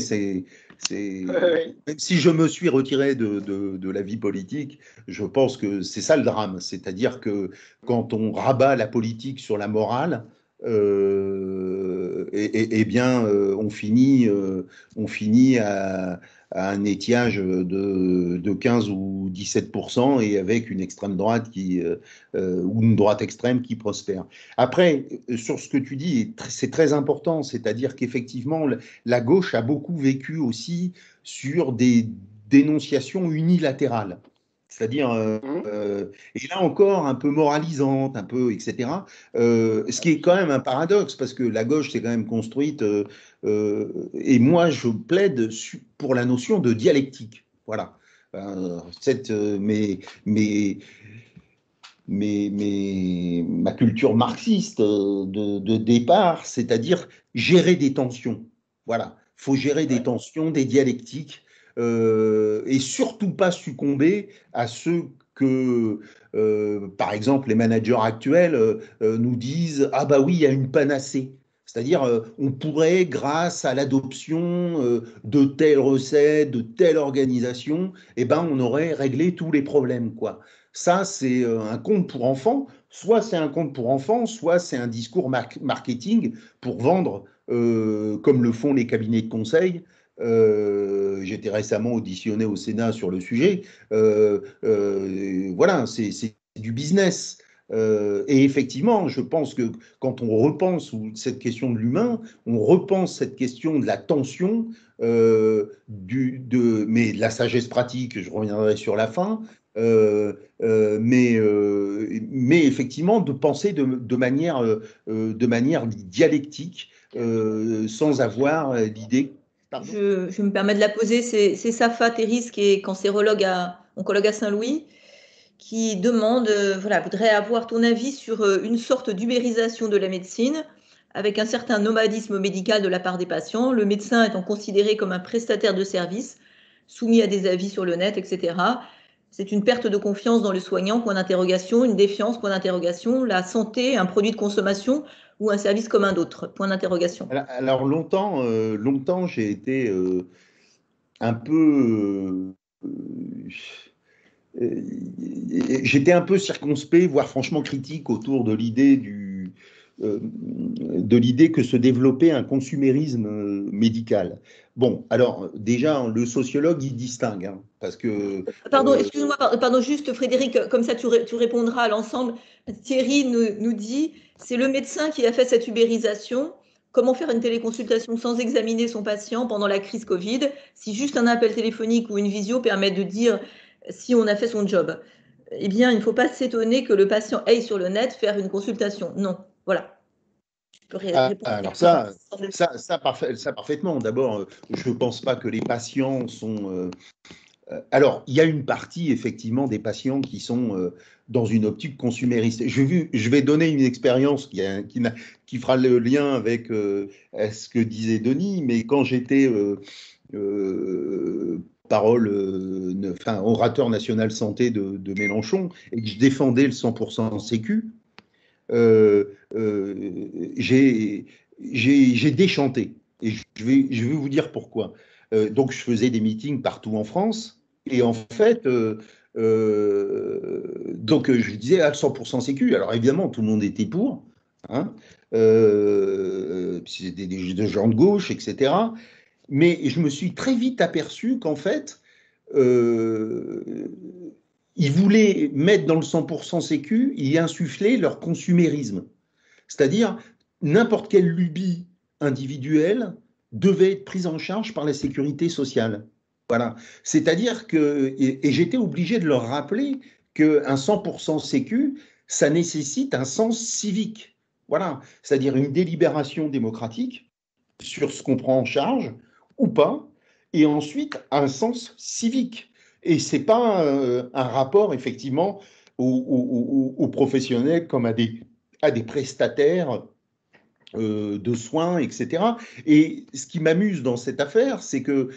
même si je me suis retiré de la vie politique, je pense que c'est ça le drame. C'est-à-dire que quand on rabat la politique sur la morale, eh bien, on finit à un étiage de 15 ou 17% et avec une extrême droite ou une droite extrême qui prospère. Après, sur ce que tu dis, c'est très important, c'est-à-dire qu'effectivement, la gauche a beaucoup vécu aussi sur des dénonciations unilatérales. C'est-à-dire, et là encore, un peu moralisante, un peu, etc. Ce qui est quand même un paradoxe, parce que la gauche s'est quand même construite, et moi je plaide pour la notion de dialectique. Voilà. Ma culture marxiste de départ, c'est-à-dire gérer des tensions. Voilà. Il faut gérer des tensions, des dialectiques. Et surtout pas succomber à ceux que, par exemple, les managers actuels nous disent « Ah bah oui, il y a une panacée ». C'est-à-dire, on pourrait, grâce à l'adoption de telle recette, de telle organisation, eh ben, on aurait réglé tous les problèmes, quoi. Ça, c'est un conte pour enfants. Soit c'est un conte pour enfants, soit c'est un discours marketing pour vendre, comme le font les cabinets de conseil. J'étais récemment auditionné au Sénat sur le sujet. Voilà, c'est du business. Et effectivement, je pense que quand on repense cette question de l'humain, on repense cette question de la tension, mais de la sagesse pratique, je reviendrai sur la fin, mais effectivement de penser de manière dialectique, sans avoir l'idée. Je me permets de la poser, c'est Safa Terris, qui est oncologue à Saint-Louis, qui demande, voudrait avoir ton avis sur une sorte d'ubérisation de la médecine, avec un certain nomadisme médical de la part des patients, le médecin étant considéré comme un prestataire de service, soumis à des avis sur le net, etc. C'est une perte de confiance dans le soignant, point d'interrogation, une défiance, point d'interrogation, la santé, un produit de consommation ou un service comme un autre, point d'interrogation. Alors longtemps j'ai été un peu... j'étais un peu circonspect, voire franchement critique autour de l'idée de l'idée que se développait un consumérisme médical. Bon, alors déjà, le sociologue, il distingue, hein, parce que... Pardon, excuse-moi, pardon, juste Frédéric, comme ça tu répondras à l'ensemble. Thierry nous dit, c'est le médecin qui a fait cette ubérisation. Comment faire une téléconsultation sans examiner son patient pendant la crise Covid, si juste un appel téléphonique ou une visio permet de dire si on a fait son job? Eh bien, il ne faut pas s'étonner que le patient aille sur le net faire une consultation. Non, voilà. Alors parfaitement. D'abord, je ne pense pas que les patients sont... alors, il y a une partie, effectivement, des patients qui sont dans une optique consumériste. Je vais donner une expérience qui fera le lien avec ce que disait Denis, mais quand j'étais orateur national santé de Mélenchon et que je défendais le 100% sécu, j'ai déchanté. Et je vais vous dire pourquoi. Donc, je faisais des meetings partout en France. Et en fait, donc je disais à 100% sécu. Alors, évidemment, tout le monde était pour. Hein, c'était des gens de gauche, etc. Mais je me suis très vite aperçu qu'en fait, ils voulaient mettre dans le 100% sécu et insuffler leur consumérisme. C'est-à-dire, n'importe quelle lubie individuelle devait être prise en charge par la sécurité sociale. Voilà. C'est-à-dire que, et j'étais obligé de leur rappeler qu'un 100% sécu, ça nécessite un sens civique. Voilà. C'est-à-dire une délibération démocratique sur ce qu'on prend en charge ou pas, et ensuite un sens civique. Et ce n'est pas un rapport, effectivement, aux professionnels comme à des prestataires de soins, etc. Et ce qui m'amuse dans cette affaire, c'est que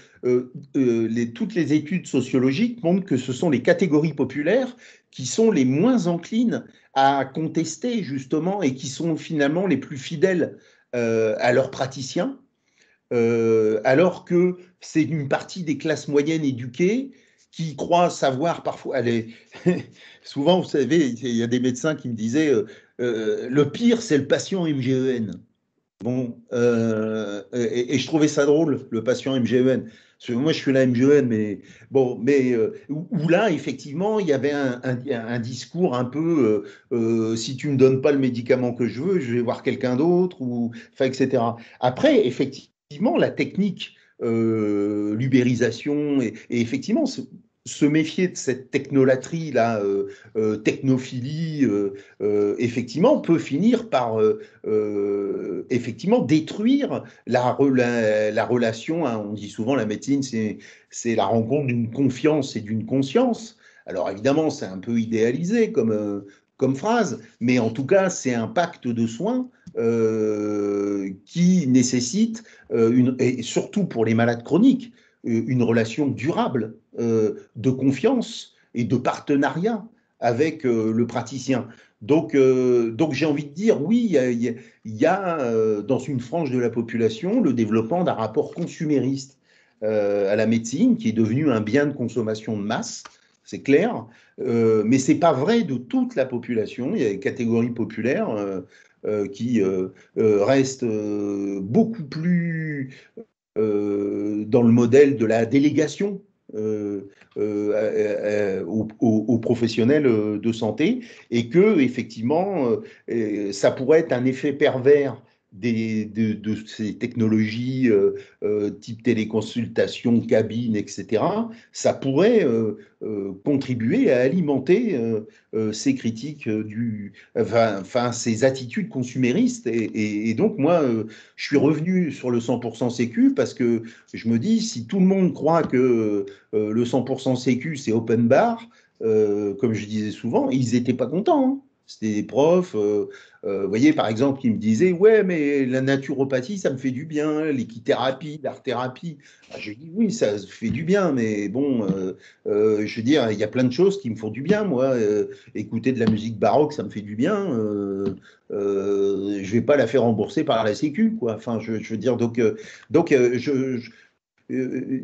toutes les études sociologiques montrent que ce sont les catégories populaires qui sont les moins enclines à contester, justement, et qui sont finalement les plus fidèles à leurs praticiens, alors que c'est une partie des classes moyennes éduquées qui croient savoir parfois. Souvent, vous savez, il y a des médecins qui me disaient le pire, c'est le patient MGEN. Bon, et je trouvais ça drôle, le patient MGEN. Parce que moi, je suis la MGEN, mais bon, où là, effectivement, il y avait un discours un peu si tu me donnes pas le médicament que je veux, je vais voir quelqu'un d'autre, ou, enfin, etc. Après, effectivement, la technique, l'ubérisation, et effectivement, se méfier de cette technolatrie là, technophilie, effectivement, peut finir par effectivement détruire la relation. Hein. On dit souvent la médecine, c'est la rencontre d'une confiance et d'une conscience. Alors évidemment, c'est un peu idéalisé comme phrase, mais en tout cas, c'est un pacte de soins qui nécessite, et surtout pour les malades chroniques, une relation durable de confiance et de partenariat avec le praticien. Donc j'ai envie de dire, oui, il y a dans une frange de la population le développement d'un rapport consumériste à la médecine qui est devenu un bien de consommation de masse, c'est clair, mais ce n'est pas vrai de toute la population. Il y a des catégories populaires qui restent beaucoup plus dans le modèle de la délégation aux professionnels de santé, et que effectivement ça pourrait être un effet pervers de ces technologies type téléconsultation, cabine, etc. Ça pourrait contribuer à alimenter ces critiques ces attitudes consuméristes. Et donc moi, je suis revenu sur le 100% sécu parce que je me dis, si tout le monde croit que le 100% sécu, c'est open bar, comme je disais souvent, ils n'étaient pas contents. Hein. C'était des profs, vous voyez, par exemple, qui me disaient « Ouais, mais la naturopathie, ça me fait du bien, l'équithérapie, l'art-thérapie. » J'ai dit « Oui, ça fait du bien, mais bon, je veux dire, il y a plein de choses qui me font du bien, moi. Écouter de la musique baroque, ça me fait du bien. Je ne vais pas la faire rembourser par la Sécu, quoi. Enfin, je veux dire, donc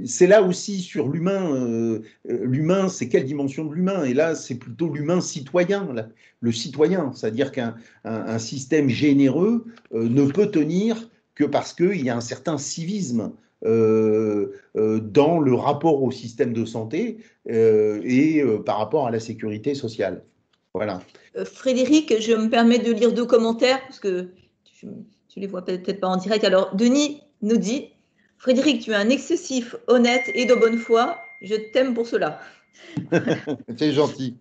c'est là aussi sur l'humain. L'humain, c'est quelle dimension de l'humain? Et là, c'est plutôt l'humain citoyen, le citoyen. C'est-à-dire qu'un système généreux ne peut tenir que parce qu'il y a un certain civisme dans le rapport au système de santé et par rapport à la sécurité sociale. Voilà. Frédéric, je me permets de lire 2 commentaires parce que tu les vois peut-être pas en direct. Alors, Denis nous dit: Frédéric, tu es un excessif, honnête et de bonne foi. Je t'aime pour cela. C'est gentil.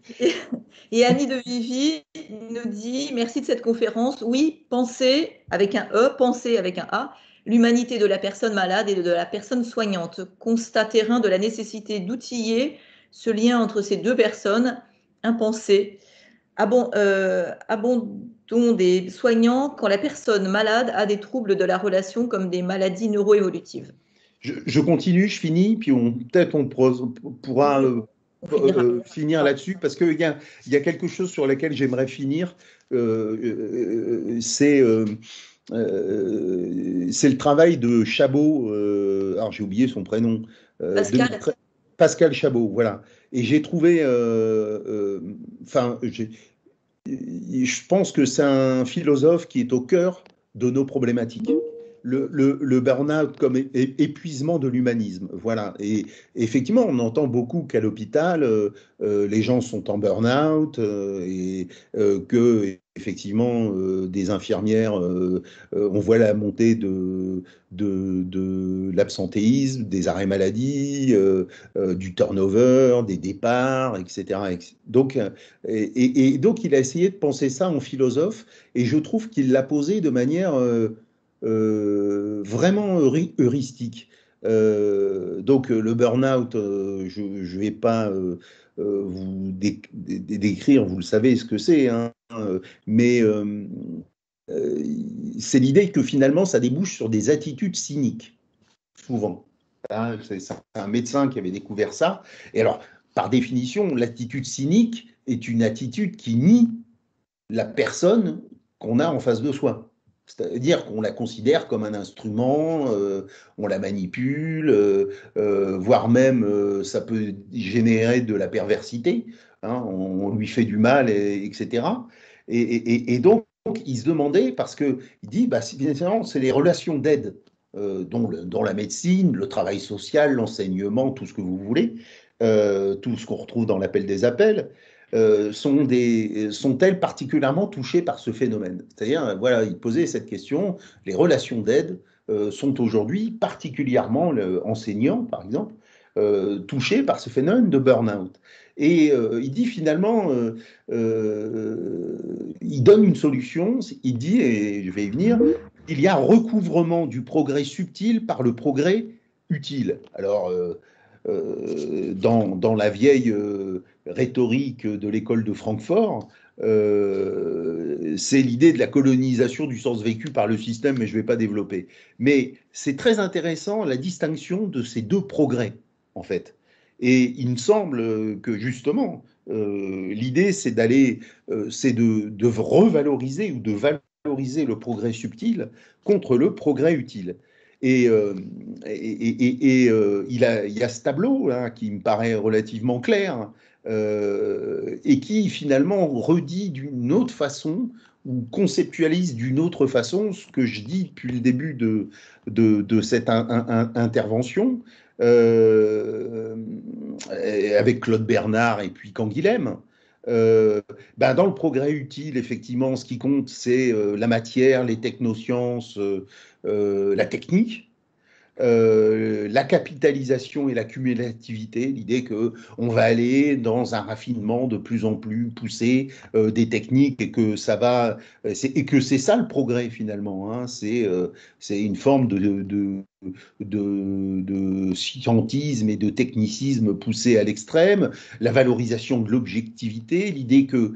Et Annie de Vivi nous dit: merci de cette conférence. Oui, penser avec un E, penser avec un A, l'humanité de la personne malade et de la personne soignante. Constat terrain de la nécessité d'outiller ce lien entre ces 2 personnes, impensé. Abondons des soignants quand la personne malade a des troubles de la relation comme des maladies neuroévolutives. Je continue, je finis, puis peut-être on pourra finir là-dessus, parce qu'il y a quelque chose sur lequel j'aimerais finir. C'est le travail de Chabot, alors j'ai oublié son prénom. Pascal Chabot, voilà. Et j'ai trouvé, je pense que c'est un philosophe qui est au cœur de nos problématiques. Le burn-out comme épuisement de l'humanisme. Voilà. Et effectivement, on entend beaucoup qu'à l'hôpital, les gens sont en burn-out et que effectivement, des infirmières, on voit la montée de l'absentéisme, des arrêts maladie, du turnover, des départs, etc. Donc, donc, il a essayé de penser ça en philosophe, et je trouve qu'il l'a posé de manière vraiment heuristique. Donc le burn-out, je ne vais pas vous décrire, vous le savez ce que c'est, hein, mais c'est l'idée que finalement ça débouche sur des attitudes cyniques, souvent. Hein, c'est un médecin qui avait découvert ça. Et alors, par définition, l'attitude cynique est une attitude qui nie la personne qu'on a en face de soi. C'est-à-dire qu'on la considère comme un instrument, on la manipule, voire même ça peut générer de la perversité, hein, on lui fait du mal, etc. Et donc, il se demandait, parce qu'il dit, finalement, c'est les relations d'aide, dont la médecine, le travail social, l'enseignement, tout ce que vous voulez, tout ce qu'on retrouve dans l'appel des appels, sont-elles particulièrement touchées par ce phénomène? C'est-à-dire, voilà, il posait cette question, les relations d'aide sont aujourd'hui particulièrement, enseignants par exemple, touchés par ce phénomène de burn-out. Et il dit finalement, il donne une solution, il dit, et je vais y venir, il y a un recouvrement du progrès subtil par le progrès utile. Alors, dans la vieille rhétorique de l'école de Francfort, c'est l'idée de la colonisation du sens vécu par le système, mais je ne vais pas développer. Mais c'est très intéressant la distinction de ces 2 progrès, en fait. Et il me semble que justement, l'idée, c'est de revaloriser ou de valoriser le progrès subtil contre le progrès utile. Et il y a ce tableau là, qui me paraît relativement clair et qui finalement redit d'une autre façon ou conceptualise d'une autre façon ce que je dis depuis le début de cette intervention avec Claude Bernard et puis Canguilhem. Dans le progrès utile, effectivement, ce qui compte, c'est la matière, les technosciences, la technique, la capitalisation et la cumulativité, l'idée qu'on va aller dans un raffinement de plus en plus poussé des techniques et que ça va, et que c'est ça le progrès finalement, hein, c'est une forme de scientisme et de technicisme poussé à l'extrême, la valorisation de l'objectivité, l'idée que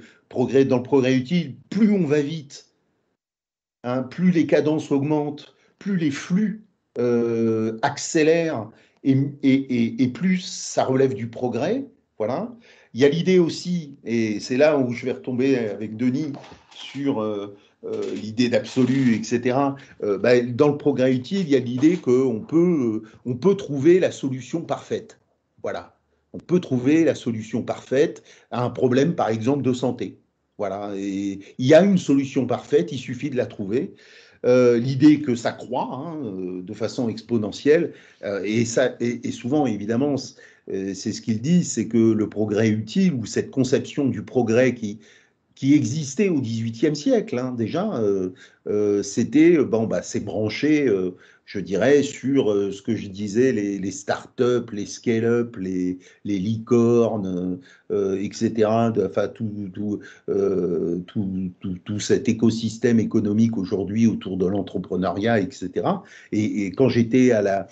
dans le progrès utile, plus on va vite, hein, plus les cadences augmentent, plus les flux accélèrent et plus ça relève du progrès. Voilà. Il y a l'idée aussi, et c'est là où je vais retomber avec Denis sur l'idée d'absolu, etc. Dans le progrès utile, il y a l'idée qu'on peut trouver la solution parfaite. Voilà. On peut trouver la solution parfaite à un problème, par exemple, de santé. Voilà. Et il y a une solution parfaite, il suffit de la trouver. L'idée que ça croît de façon exponentielle, et souvent, évidemment, c'est ce qu'il dit, c'est que le progrès utile, ou cette conception du progrès qui existait au XVIIIe siècle, déjà, c'était, c'est branché, je dirais, sur ce que je disais, les start-up, les scale-up, les licornes, etc. Enfin, tout cet écosystème économique aujourd'hui autour de l'entrepreneuriat, etc. Et quand j'étais à la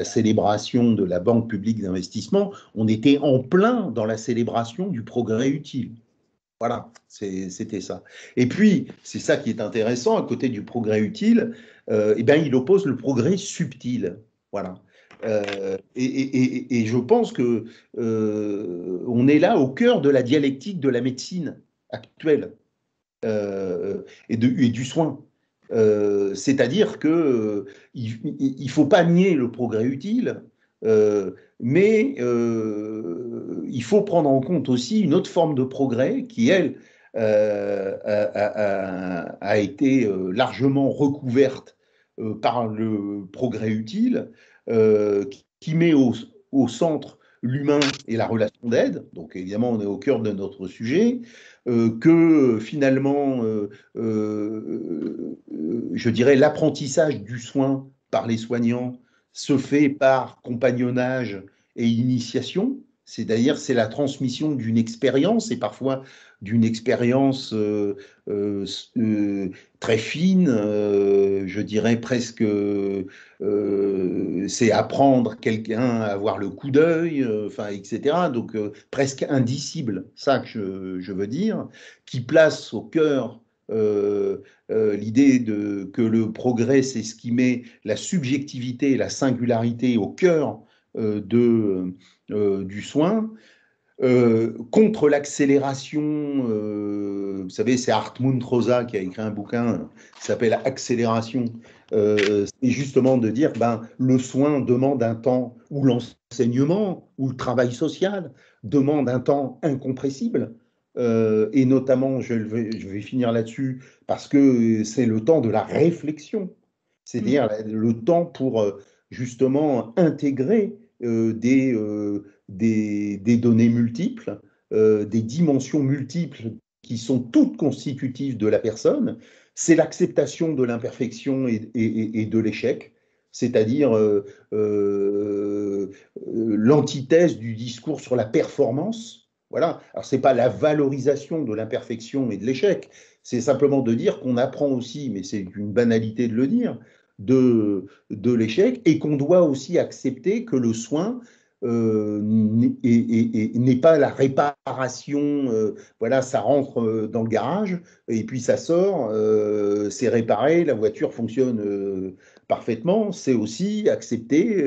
célébration de la Banque publique d'investissement, on était en plein dans la célébration du progrès utile. Voilà, c'était ça. Et puis, c'est ça qui est intéressant, à côté du progrès utile, il oppose le progrès subtil. Voilà. Et je pense que on est là au cœur de la dialectique de la médecine actuelle et du soin. C'est-à-dire que il faut pas nier le progrès utile, mais il faut prendre en compte aussi une autre forme de progrès qui, elle, a été largement recouverte par le progrès utile, qui met au centre l'humain et la relation d'aide. Donc évidemment, on est au cœur de notre sujet. Que finalement, je dirais, l'apprentissage du soin par les soignants se fait par compagnonnage et initiation, c'est-à-dire c'est la transmission d'une expérience, et parfois d'une expérience très fine, je dirais presque, c'est apprendre quelqu'un à avoir le coup d'œil, etc. Donc presque indicible, ça que je veux dire, qui place au cœur l'idée que le progrès, c'est ce qui met la subjectivité et la singularité au cœur du soin, contre l'accélération. Vous savez, c'est Hartmut Rosa qui a écrit un bouquin qui s'appelle Accélération. C'est justement de dire le soin demande un temps, ou l'enseignement, ou le travail social demande un temps incompressible. Et notamment, je vais finir là-dessus, parce que c'est le temps de la réflexion, c'est-à-dire le temps pour justement intégrer des données multiples, des dimensions multiples qui sont toutes constitutives de la personne. C'est l'acceptation de l'imperfection et de l'échec, c'est-à-dire l'antithèse du discours sur la performance. Voilà. Alors, ce n'est pas la valorisation de l'imperfection et de l'échec, c'est simplement de dire qu'on apprend aussi, mais c'est une banalité de le dire, de l'échec, et qu'on doit aussi accepter que le soin n'est pas la réparation, voilà, ça rentre dans le garage et puis ça sort, c'est réparé, la voiture fonctionne parfaitement. C'est aussi accepter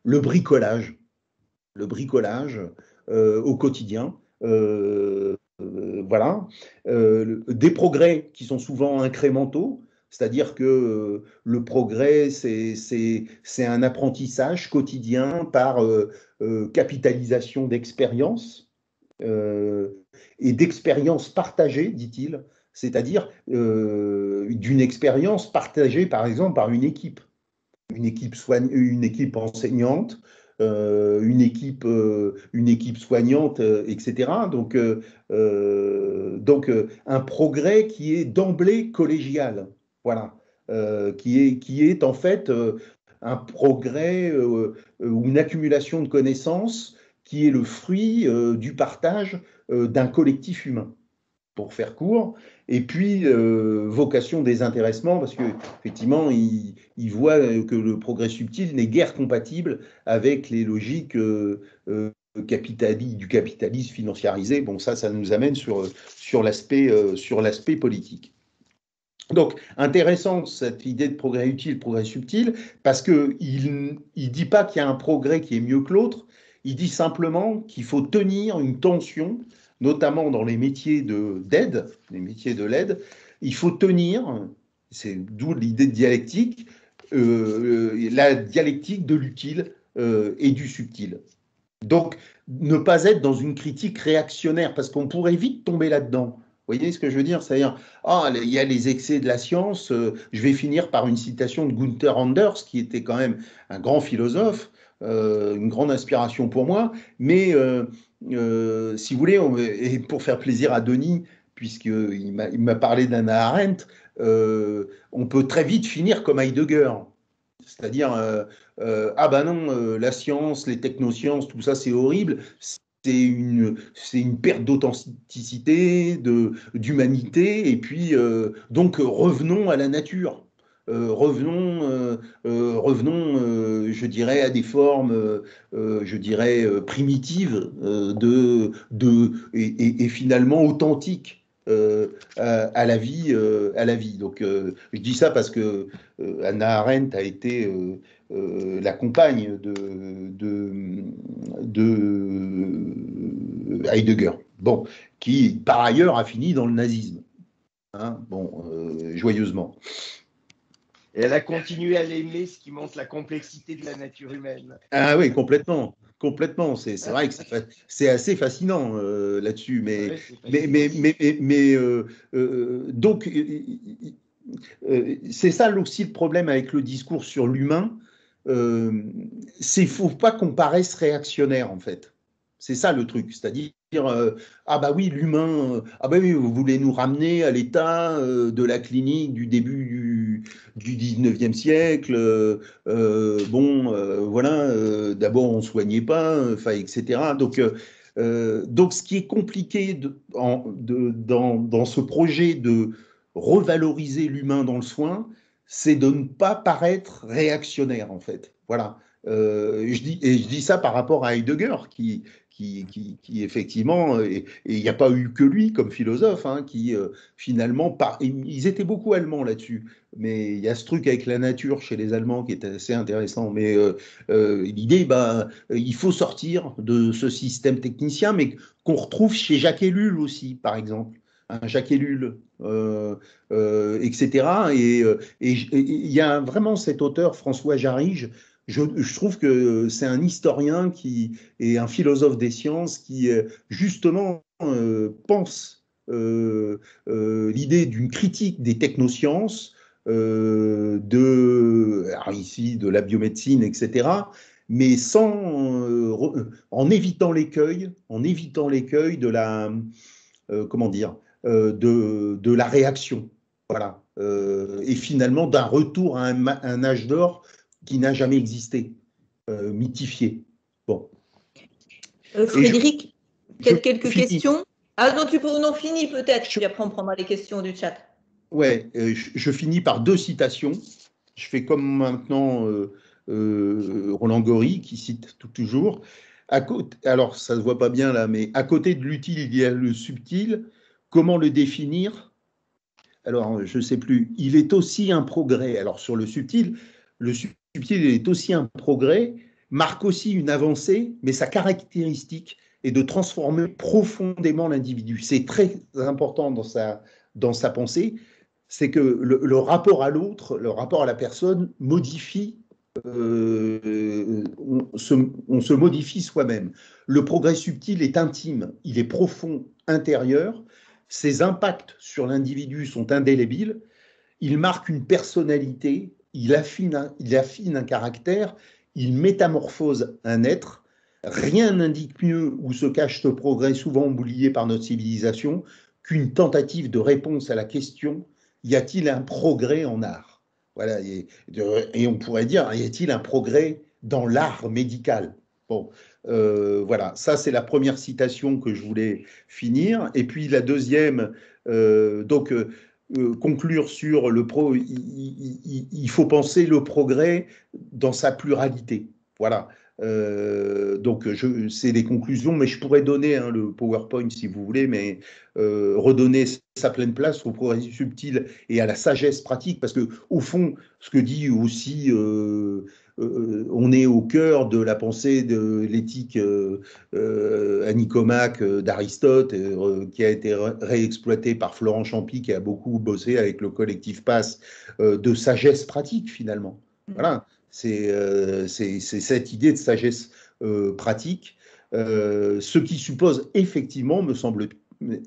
le bricolage au quotidien. Voilà, des progrès qui sont souvent incrémentaux, c'est-à-dire que le progrès, c'est un apprentissage quotidien par capitalisation d'expérience et d'expérience partagée, dit-il, c'est-à-dire d'une expérience partagée, par exemple, par une équipe enseignante, une équipe soignante, etc. Donc un progrès qui est d'emblée collégial, voilà, qui est en fait un progrès ou une accumulation de connaissances qui est le fruit du partage d'un collectif humain, pour faire court. Et puis, vocation désintéressement, parce qu'effectivement, il voit que le progrès subtil n'est guère compatible avec les logiques du capitalisme financiarisé. Bon, ça nous amène sur l'aspect politique. Donc, intéressante cette idée de progrès utile, progrès subtil, parce qu'il ne dit pas qu'il y a un progrès qui est mieux que l'autre, il dit simplement qu'il faut tenir une tension, notamment dans les métiers de l'aide, il faut tenir, c'est d'où l'idée de dialectique, la dialectique de l'utile et du subtil. Donc, ne pas être dans une critique réactionnaire, parce qu'on pourrait vite tomber là-dedans. Vous voyez ce que je veux dire? C'est-à-dire, il y a les excès de la science. Je vais finir par une citation de Gunther Anders, qui était quand même un grand philosophe, une grande inspiration pour moi. Mais si vous voulez, et pour faire plaisir à Denis, puisqu'il m'a parlé d'Hannah Arendt, on peut très vite finir comme Heidegger. C'est-à-dire, ah ben non, la science, les technosciences, tout ça, c'est horrible. C'est une perte d'authenticité, d'humanité. Et puis, donc, revenons à la nature. Revenons, je dirais, à des formes, je dirais, primitives et finalement authentiques. À la vie, Donc, je dis ça parce que Hannah Arendt a été la compagne de Heidegger, bon, qui par ailleurs a fini dans le nazisme, hein, bon, joyeusement. Et elle a continué à l'aimer, ce qui montre la complexité de la nature humaine. Ah oui, complètement. Complètement, c'est vrai que c'est assez fascinant là-dessus, donc c'est ça aussi le problème avec le discours sur l'humain, c'est faut pas qu'on paraisse réactionnaire en fait. C'est ça le truc, c'est-à-dire ah bah oui l'humain, ah bah oui vous voulez nous ramener à l'état de la clinique du début du 19e siècle, voilà, d'abord on soignait pas, enfin etc. Donc ce qui est compliqué dans ce projet de revaloriser l'humain dans le soin, c'est de ne pas paraître réactionnaire en fait. Voilà. Je dis ça par rapport à Heidegger qui effectivement, et il n'y a pas eu que lui comme philosophe, hein, qui finalement, ils étaient beaucoup allemands là-dessus, mais il y a ce truc avec la nature chez les Allemands qui est assez intéressant, mais l'idée, il faut sortir de ce système technicien, mais qu'on retrouve chez Jacques Ellul aussi, par exemple. Jacques Ellul, etc. Et il y a vraiment cet auteur, François Jarige, je trouve que c'est un historien et un philosophe des sciences qui, justement, pense l'idée d'une critique des technosciences, alors ici de la biomédecine, etc., mais en évitant l'écueil de la, comment dire, de la réaction. Voilà. Et finalement, d'un retour à un âge d'or qui n'a jamais existé, mythifié. Bon. Frédéric, quelques questions? Ah non, non, finis peut-être, puis après on prendra les questions du chat. Ouais, je finis par 2 citations. Je fais comme maintenant Roland Gori, qui cite toujours. Alors, ça ne se voit pas bien là, mais à côté de l'utile, il y a le subtil. Comment le définir? Alors, je ne sais plus. Il est aussi un progrès. Alors, sur le subtil est aussi un progrès, marque aussi une avancée, mais sa caractéristique est de transformer profondément l'individu. C'est très important dans sa pensée, c'est que le rapport à l'autre, le rapport à la personne modifie, on se modifie soi-même. Le progrès subtil est intime, il est profond, intérieur, ses impacts sur l'individu sont indélébiles, il marque une personnalité, il affine un caractère, il métamorphose un être. Rien n'indique mieux où se cache ce progrès souvent oublié par notre civilisation qu'une tentative de réponse à la question « Y a-t-il un progrès en art ?» Voilà, et on pourrait dire « Y a-t-il un progrès dans l'art médical ?» Bon, voilà, ça c'est la première citation que je voulais finir. Et puis la deuxième, conclure sur il faut penser le progrès dans sa pluralité. Voilà. Donc, c'est les conclusions, mais je pourrais donner le PowerPoint si vous voulez, mais redonner sa pleine place au progrès subtil et à la sagesse pratique, parce que au fond, ce que dit aussi, on est au cœur de la pensée de l'éthique à Nicomaque d'Aristote, qui a été réexploité par Florent Champy, qui a beaucoup bossé avec le collectif PASS, de sagesse pratique finalement. Voilà. C'est cette idée de sagesse pratique, ce qui suppose effectivement, me semble,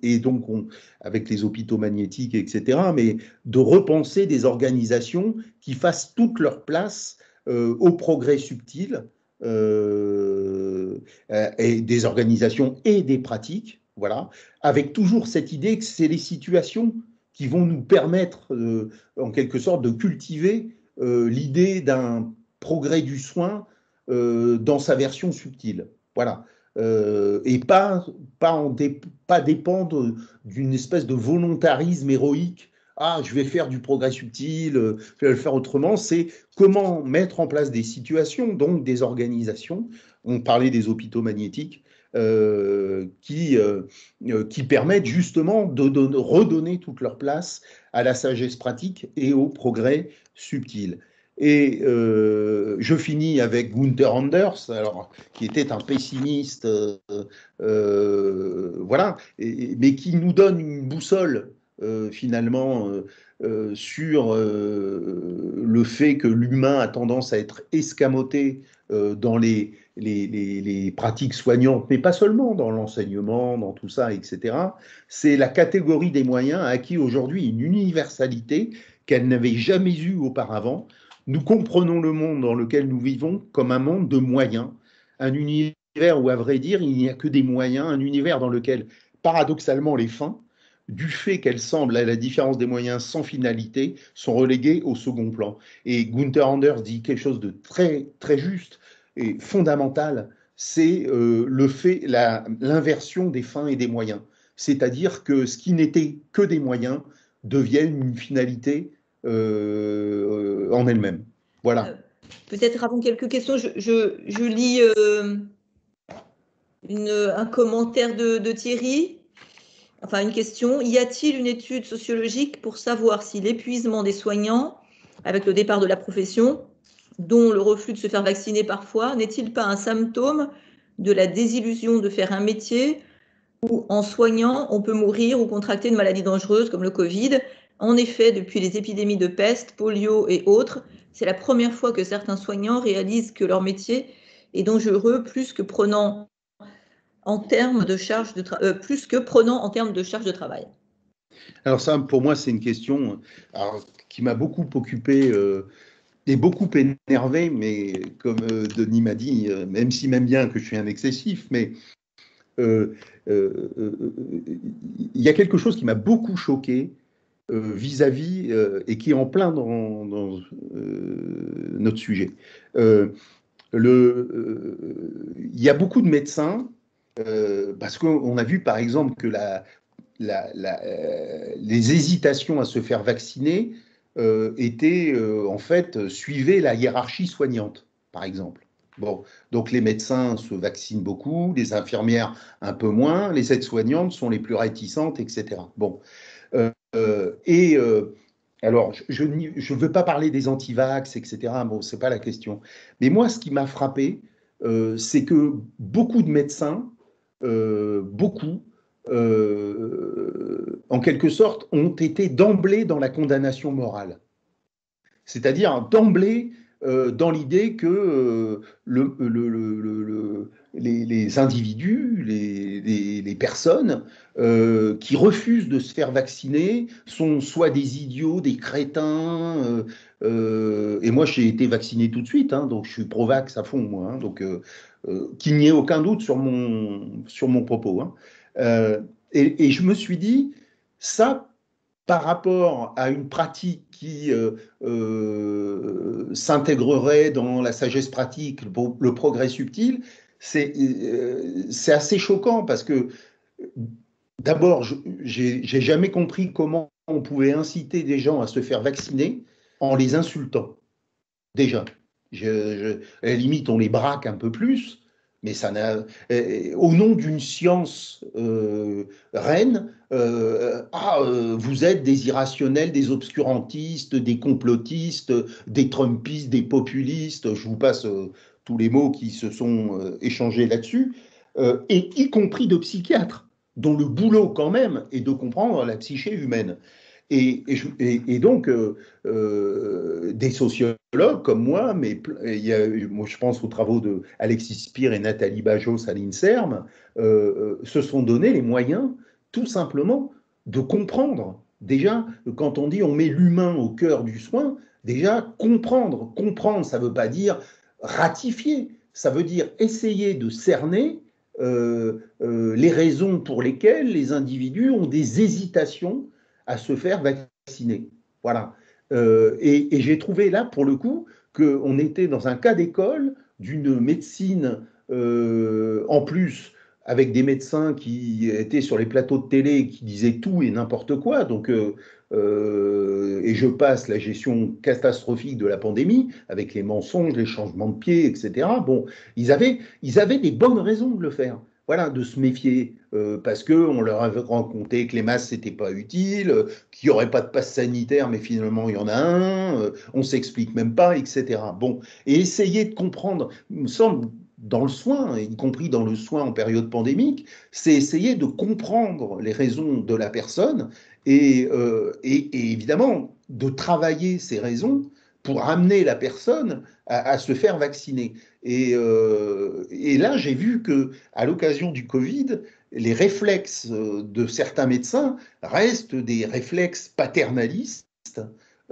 et donc avec les hôpitaux magnétiques, etc., mais de repenser des organisations qui fassent toute leur place au progrès subtil, et des organisations et des pratiques, voilà, avec toujours cette idée que c'est les situations qui vont nous permettre, en quelque sorte, de cultiver l'idée d'un progrès du soin dans sa version subtile. Voilà. Et pas dépendre d'une espèce de volontarisme héroïque. Ah, je vais faire du progrès subtil, je vais le faire autrement. C'est comment mettre en place des situations, donc des organisations. On parlait des hôpitaux magnétiques, qui permettent justement de redonner toute leur place à la sagesse pratique et au progrès subtil. Et je finis avec Gunther Anders, alors, qui était un pessimiste, voilà, mais qui nous donne une boussole finalement sur le fait que l'humain a tendance à être escamoté dans les pratiques soignantes, mais pas seulement dans l'enseignement, dans tout ça, etc. C'est la catégorie des moyens a acquis aujourd'hui une universalité qu'elle n'avait jamais eue auparavant. Nous comprenons le monde dans lequel nous vivons comme un monde de moyens, un univers où, à vrai dire, il n'y a que des moyens, un univers dans lequel, paradoxalement, les fins, du fait qu'elles semblent, à la différence des moyens sans finalité, sont reléguées au second plan. Et Gunther Anders dit quelque chose de très, très juste et fondamental, c'est l'inversion des fins et des moyens. C'est-à-dire que ce qui n'était que des moyens devienne une finalité en elle-même. Voilà. Peut-être avant quelques questions, je lis un commentaire de Thierry. Enfin, une question. Y a-t-il une étude sociologique pour savoir si l'épuisement des soignants, avec le départ de la profession, dont le refus de se faire vacciner parfois, n'est-il pas un symptôme de la désillusion de faire un métier où, en soignant, on peut mourir ou contracter une maladie dangereuse comme le Covid? En effet, depuis les épidémies de peste, polio et autres, c'est la première fois que certains soignants réalisent que leur métier est dangereux plus que prenant en termes de charge de travail. Alors ça, pour moi, c'est une question qui m'a beaucoup occupé et beaucoup énervé, mais comme Denis m'a dit, même s'il m'aime bien que je suis un excessif, mais il y a quelque chose qui m'a beaucoup choqué vis-à-vis et qui est en plein dans notre sujet. Il y a beaucoup de médecins, parce qu'on a vu par exemple que les hésitations à se faire vacciner en fait, suivaient la hiérarchie soignante, par exemple. Bon, donc les médecins se vaccinent beaucoup, les infirmières un peu moins, les aides-soignantes sont les plus réticentes, etc. Bon, alors, je ne veux pas parler des antivax, etc. Bon, c'est pas la question. Mais moi, ce qui m'a frappé, c'est que beaucoup de médecins, en quelque sorte, ont été d'emblée dans la condamnation morale. C'est-à-dire d'emblée dans l'idée que les individus, les personnes qui refusent de se faire vacciner sont soit des idiots, des crétins. Et moi, j'ai été vacciné tout de suite, hein, donc je suis pro-vax à fond, moi. Hein, donc, qu'il n'y ait aucun doute sur mon propos. Hein. Et je me suis dit, ça, par rapport à une pratique qui s'intégrerait dans la sagesse pratique, le progrès subtil, c'est assez choquant parce que d'abord, j'ai jamais compris comment on pouvait inciter des gens à se faire vacciner en les insultant. Déjà. À la limite, on les braque un peu plus, mais ça n'a, au nom d'une science reine, vous êtes des irrationnels, des obscurantistes, des complotistes, des trumpistes, des populistes, je vous passe tous les mots qui se sont échangés là-dessus, et y compris de psychiatres, dont le boulot quand même est de comprendre la psyché humaine. Et donc, des sociologues comme moi, mais moi je pense aux travaux de Alexis Spire et Nathalie Bajos à l'INSERM, se sont donné les moyens, tout simplement, de comprendre. Déjà, quand on dit on met l'humain au cœur du soin, déjà comprendre. Comprendre, ça ne veut pas dire ratifier, ça veut dire essayer de cerner les raisons pour lesquelles les individus ont des hésitations à se faire vacciner. Voilà. Et j'ai trouvé là, pour le coup, qu'on était dans un cas d'école d'une médecine, en plus, avec des médecins qui étaient sur les plateaux de télé et qui disaient tout et n'importe quoi. Donc, et je passe la gestion catastrophique de la pandémie, avec les mensonges, les changements de pied, etc. Bon, ils avaient des bonnes raisons de le faire. Voilà, de se méfier, parce qu'on leur avait raconté que les masques, c'était pas utile, qu'il n'y aurait pas de passe sanitaire, mais finalement, il y en a un, on ne s'explique même pas, etc. Bon, et essayer de comprendre, il me semble, dans le soin, y compris dans le soin en période pandémique, c'est essayer de comprendre les raisons de la personne et évidemment de travailler ces raisons pour amener la personne à se faire vacciner. Et là, j'ai vu que, à l'occasion du Covid, les réflexes de certains médecins restent des réflexes paternalistes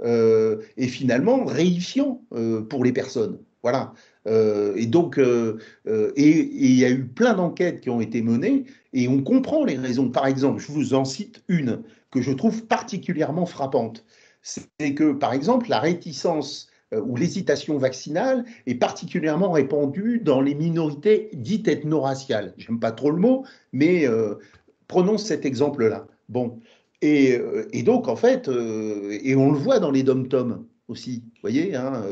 et finalement réifiants pour les personnes. Voilà. Et donc, il y a eu plein d'enquêtes qui ont été menées et on comprend les raisons. Par exemple, je vous en cite une que je trouve particulièrement frappante. C'est que, par exemple, la réticence ou l'hésitation vaccinale est particulièrement répandue dans les minorités dites ethno-raciales. J'aime pas trop le mot, mais prenons cet exemple-là. Bon, et donc en fait, et on le voit dans les dom-toms aussi, vous voyez, hein,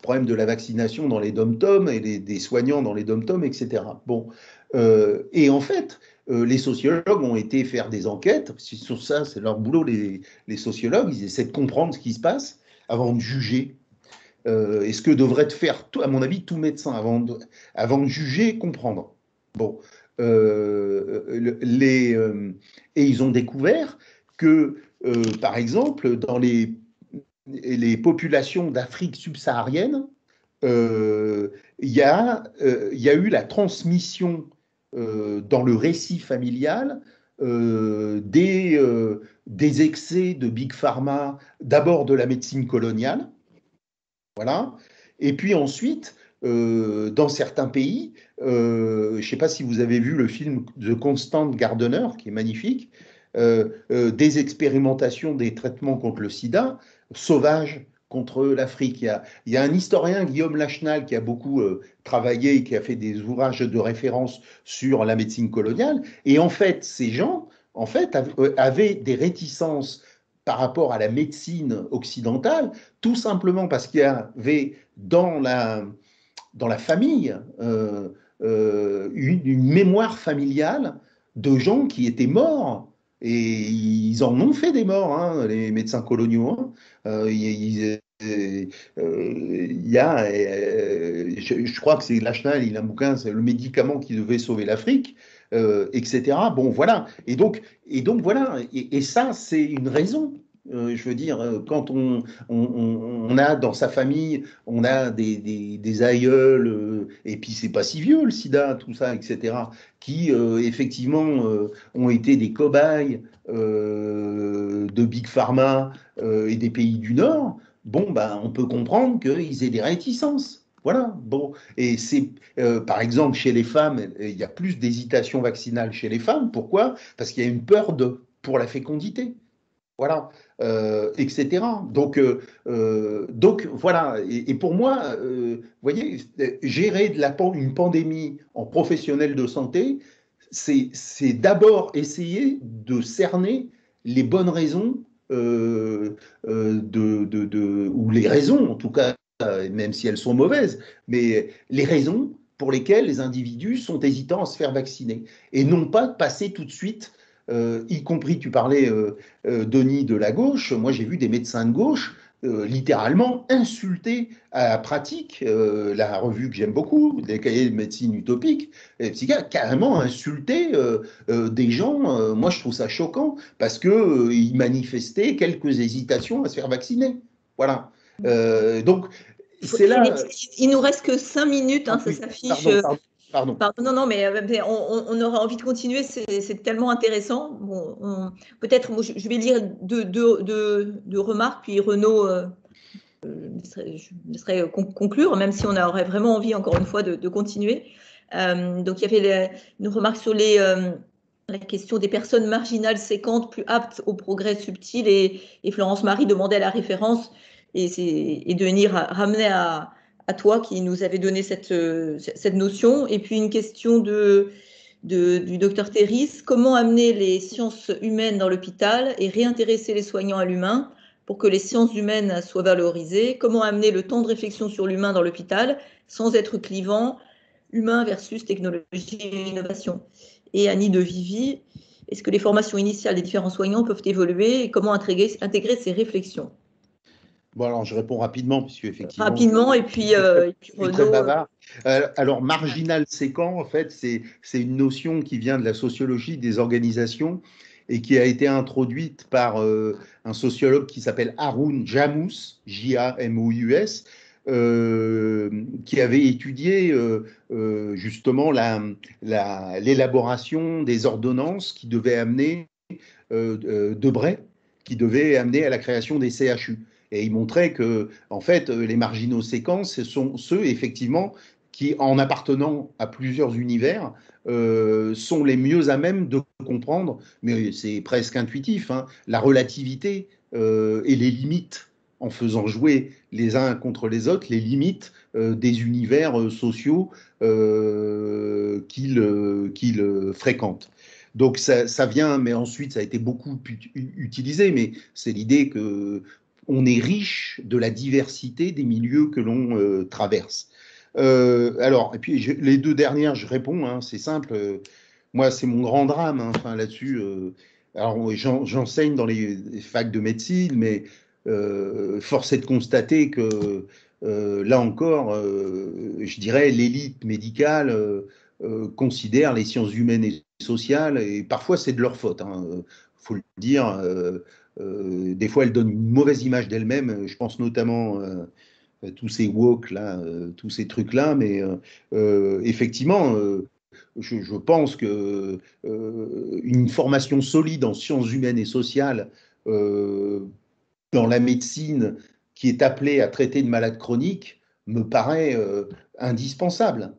problème de la vaccination dans les dom-toms et des soignants dans les dom-toms, etc. Bon, et en fait, les sociologues ont été faire des enquêtes, sur ça, c'est leur boulot, les sociologues, ils essaient de comprendre ce qui se passe avant de juger. Et ce que devrait faire, à mon avis, tout médecin avant de juger, comprendre. Bon, et ils ont découvert que, par exemple, dans les populations d'Afrique subsaharienne, il y a eu la transmission dans le récit familial des excès de Big Pharma, d'abord de la médecine coloniale, voilà, et puis ensuite, dans certains pays, je ne sais pas si vous avez vu le film de Constant Gardner, qui est magnifique, des expérimentations des traitements contre le sida sauvages contre l'Afrique. Il y a un historien, Guillaume Lachenal, qui a beaucoup travaillé et qui a fait des ouvrages de référence sur la médecine coloniale. Et en fait, ces gens avaient des réticences par rapport à la médecine occidentale, tout simplement parce qu'il y avait dans la famille une mémoire familiale de gens qui étaient morts. Et ils en ont fait des morts, hein, les médecins coloniaux. Hein. Je crois que c'est Lachenal, il a un bouquin, c'est le médicament qui devait sauver l'Afrique, etc. Bon, voilà. Et donc voilà. Et ça, c'est une raison. Je veux dire, quand on a dans sa famille, on a des aïeuls, et puis c'est pas si vieux le sida, tout ça, etc., qui effectivement ont été des cobayes de Big Pharma et des pays du Nord, bon, ben, on peut comprendre qu'ils aient des réticences. Voilà, bon. Et c'est, par exemple, chez les femmes, il y a plus d'hésitation vaccinale chez les femmes. Pourquoi? Parce qu'il y a une peur pour la fécondité. Voilà, etc. Donc voilà. Et pour moi, vous voyez, gérer une pandémie en professionnel de santé, c'est d'abord essayer de cerner les bonnes raisons ou les raisons, en tout cas, même si elles sont mauvaises, mais les raisons pour lesquelles les individus sont hésitants à se faire vacciner et non pas de passer tout de suite, y compris, tu parlais, Denis, de la gauche, moi j'ai vu des médecins de gauche littéralement insulter à la pratique, la revue que j'aime beaucoup, des cahiers de médecine utopique, et psychiatre, carrément insulter des gens, moi je trouve ça choquant, parce qu'ils manifestaient quelques hésitations à se faire vacciner. Voilà. Donc, c'est là. Il nous reste que 5 minutes, hein, ça Oui, s'affiche. pardon. Non, non, mais on aurait envie de continuer, c'est tellement intéressant. Bon, peut-être, je vais lire deux remarques, puis Renaud je laisserai conclure, même si on aurait vraiment envie, encore une fois, de continuer. Donc, il y avait une remarque sur la question des personnes marginales séquentes plus aptes au progrès subtil, et Florence Marie demandait la référence, et Denis ramenait à toi qui nous avait donné cette notion. Et puis une question du docteur Théris: comment amener les sciences humaines dans l'hôpital et réintéresser les soignants à l'humain pour que les sciences humaines soient valorisées? Comment amener le temps de réflexion sur l'humain dans l'hôpital sans être clivant, humain versus technologie et innovation? Et Annie de Vivi: est-ce que les formations initiales des différents soignants peuvent évoluer et comment intégrer ces réflexions? Bon, alors je réponds rapidement, puisque effectivement. Rapidement, et puis Renaud. Très bavard. Alors, marginal séquent, en fait, c'est une notion qui vient de la sociologie des organisations et qui a été introduite par un sociologue qui s'appelle Haroun Jamous, Jamous, qui avait étudié justement l'élaboration des ordonnances qui devaient amener Debray, qui devait amener à la création des CHU. Et il montrait que, en fait, les marginaux séquents, ce sont ceux, effectivement, qui, en appartenant à plusieurs univers, sont les mieux à même de comprendre, mais c'est presque intuitif, hein, la relativité et les limites, en faisant jouer les uns contre les autres, les limites des univers sociaux qu'ils fréquentent. Donc ça vient, mais ensuite ça a été beaucoup utilisé, mais c'est l'idée que on est riche de la diversité des milieux que l'on traverse. Alors, et puis les deux dernières, je réponds, hein, c'est simple. Moi, c'est mon grand drame, hein, enfin là-dessus. Alors, j'enseigne dans les facs de médecine, mais force est de constater que là encore, je dirais, l'élite médicale considère les sciences humaines et sociales, et parfois c'est de leur faute, hein, faut le dire. Des fois, elle donne une mauvaise image d'elle-même. Je pense notamment à tous ces woke là, tous ces trucs là. Mais effectivement, je pense que une formation solide en sciences humaines et sociales dans la médecine qui est appelée à traiter de malades chroniques me paraît indispensable.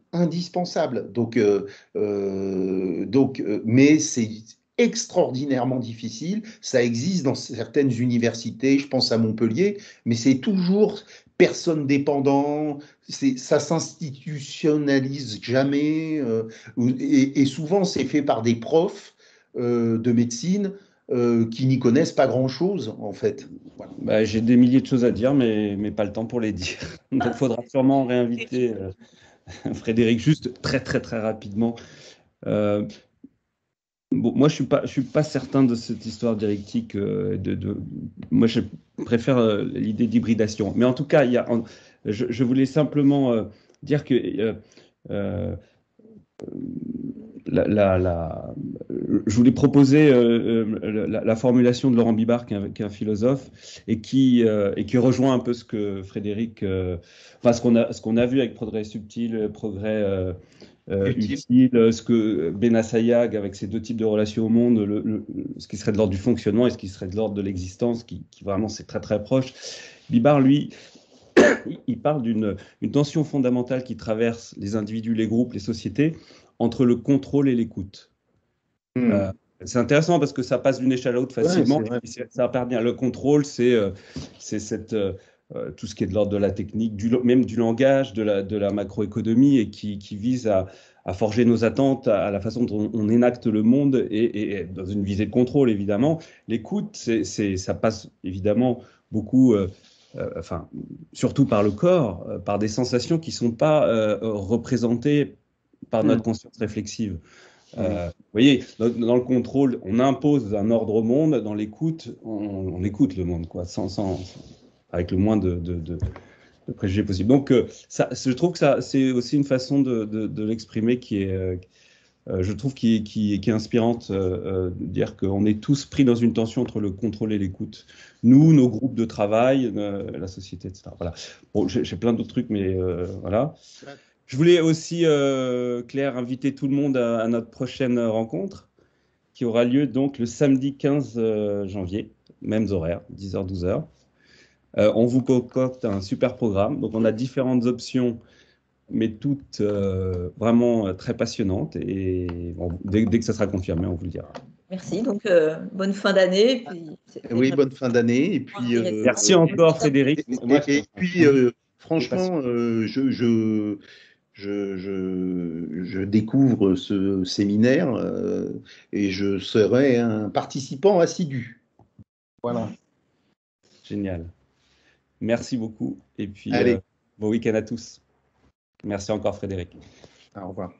Mais c'est extraordinairement difficile. Ça existe dans certaines universités, je pense à Montpellier, mais c'est toujours personne dépendant, ça s'institutionnalise jamais, et souvent c'est fait par des profs de médecine qui n'y connaissent pas grand-chose, en fait. Voilà. Bah, j'ai des milliers de choses à dire, mais pas le temps pour les dire. Donc, il faudra sûrement réinviter Frédéric, juste très, très, très rapidement. Bon, moi, je suis pas certain de cette histoire dialectique. Moi, je préfère l'idée d'hybridation. Mais en tout cas, je voulais simplement dire que je voulais proposer la formulation de Laurent Bibard, qui est un philosophe, et qui rejoint un peu ce que Frédéric, enfin ce qu'on a vu avec Progrès subtil, Progrès utile, ce que Benassayag, avec ces deux types de relations au monde, ce qui serait de l'ordre du fonctionnement et ce qui serait de l'ordre de l'existence, qui vraiment c'est très très proche. Bibard, lui, il parle d'une tension fondamentale qui traverse les individus, les groupes, les sociétés, entre le contrôle et l'écoute. C'est intéressant parce que ça passe d'une échelle à l'autre facilement. Ouais, ça appartient. Le contrôle, c'est tout ce qui est de l'ordre de la technique, même du langage, de la macroéconomie, et qui vise à forger nos attentes, à la façon dont on énacte le monde, et dans une visée de contrôle, évidemment. L'écoute, ça passe évidemment beaucoup enfin, surtout par le corps, par des sensations qui ne sont pas représentées par notre conscience réflexive. Vous voyez, dans le contrôle, on impose un ordre au monde. Dans l'écoute, on écoute le monde, quoi, avec le moins de préjugés possible. Donc, je trouve que c'est aussi une façon de l'exprimer qui est, je trouve, qui est inspirante, de dire qu'on est tous pris dans une tension entre le contrôle et l'écoute. Nous, nos groupes de travail, la société, etc. Voilà. Bon, j'ai plein d'autres trucs, mais voilà. Je voulais aussi, Claire, inviter tout le monde à notre prochaine rencontre, qui aura lieu donc le samedi 15 janvier, mêmes horaires, 10h, 12h. On vous concocte un super programme. Donc, on a différentes options, mais toutes vraiment très passionnantes. Et bon, dès que ça sera confirmé, on vous le dira. Merci. Donc, bonne fin d'année. Oui, bonne fin d'année. Et puis, merci encore, Frédéric. Et puis, franchement, je découvre ce séminaire et je serai un participant assidu. Voilà. Génial. Merci beaucoup. Et puis, Allez. bon week-end à tous. Merci encore, Frédéric. Au revoir.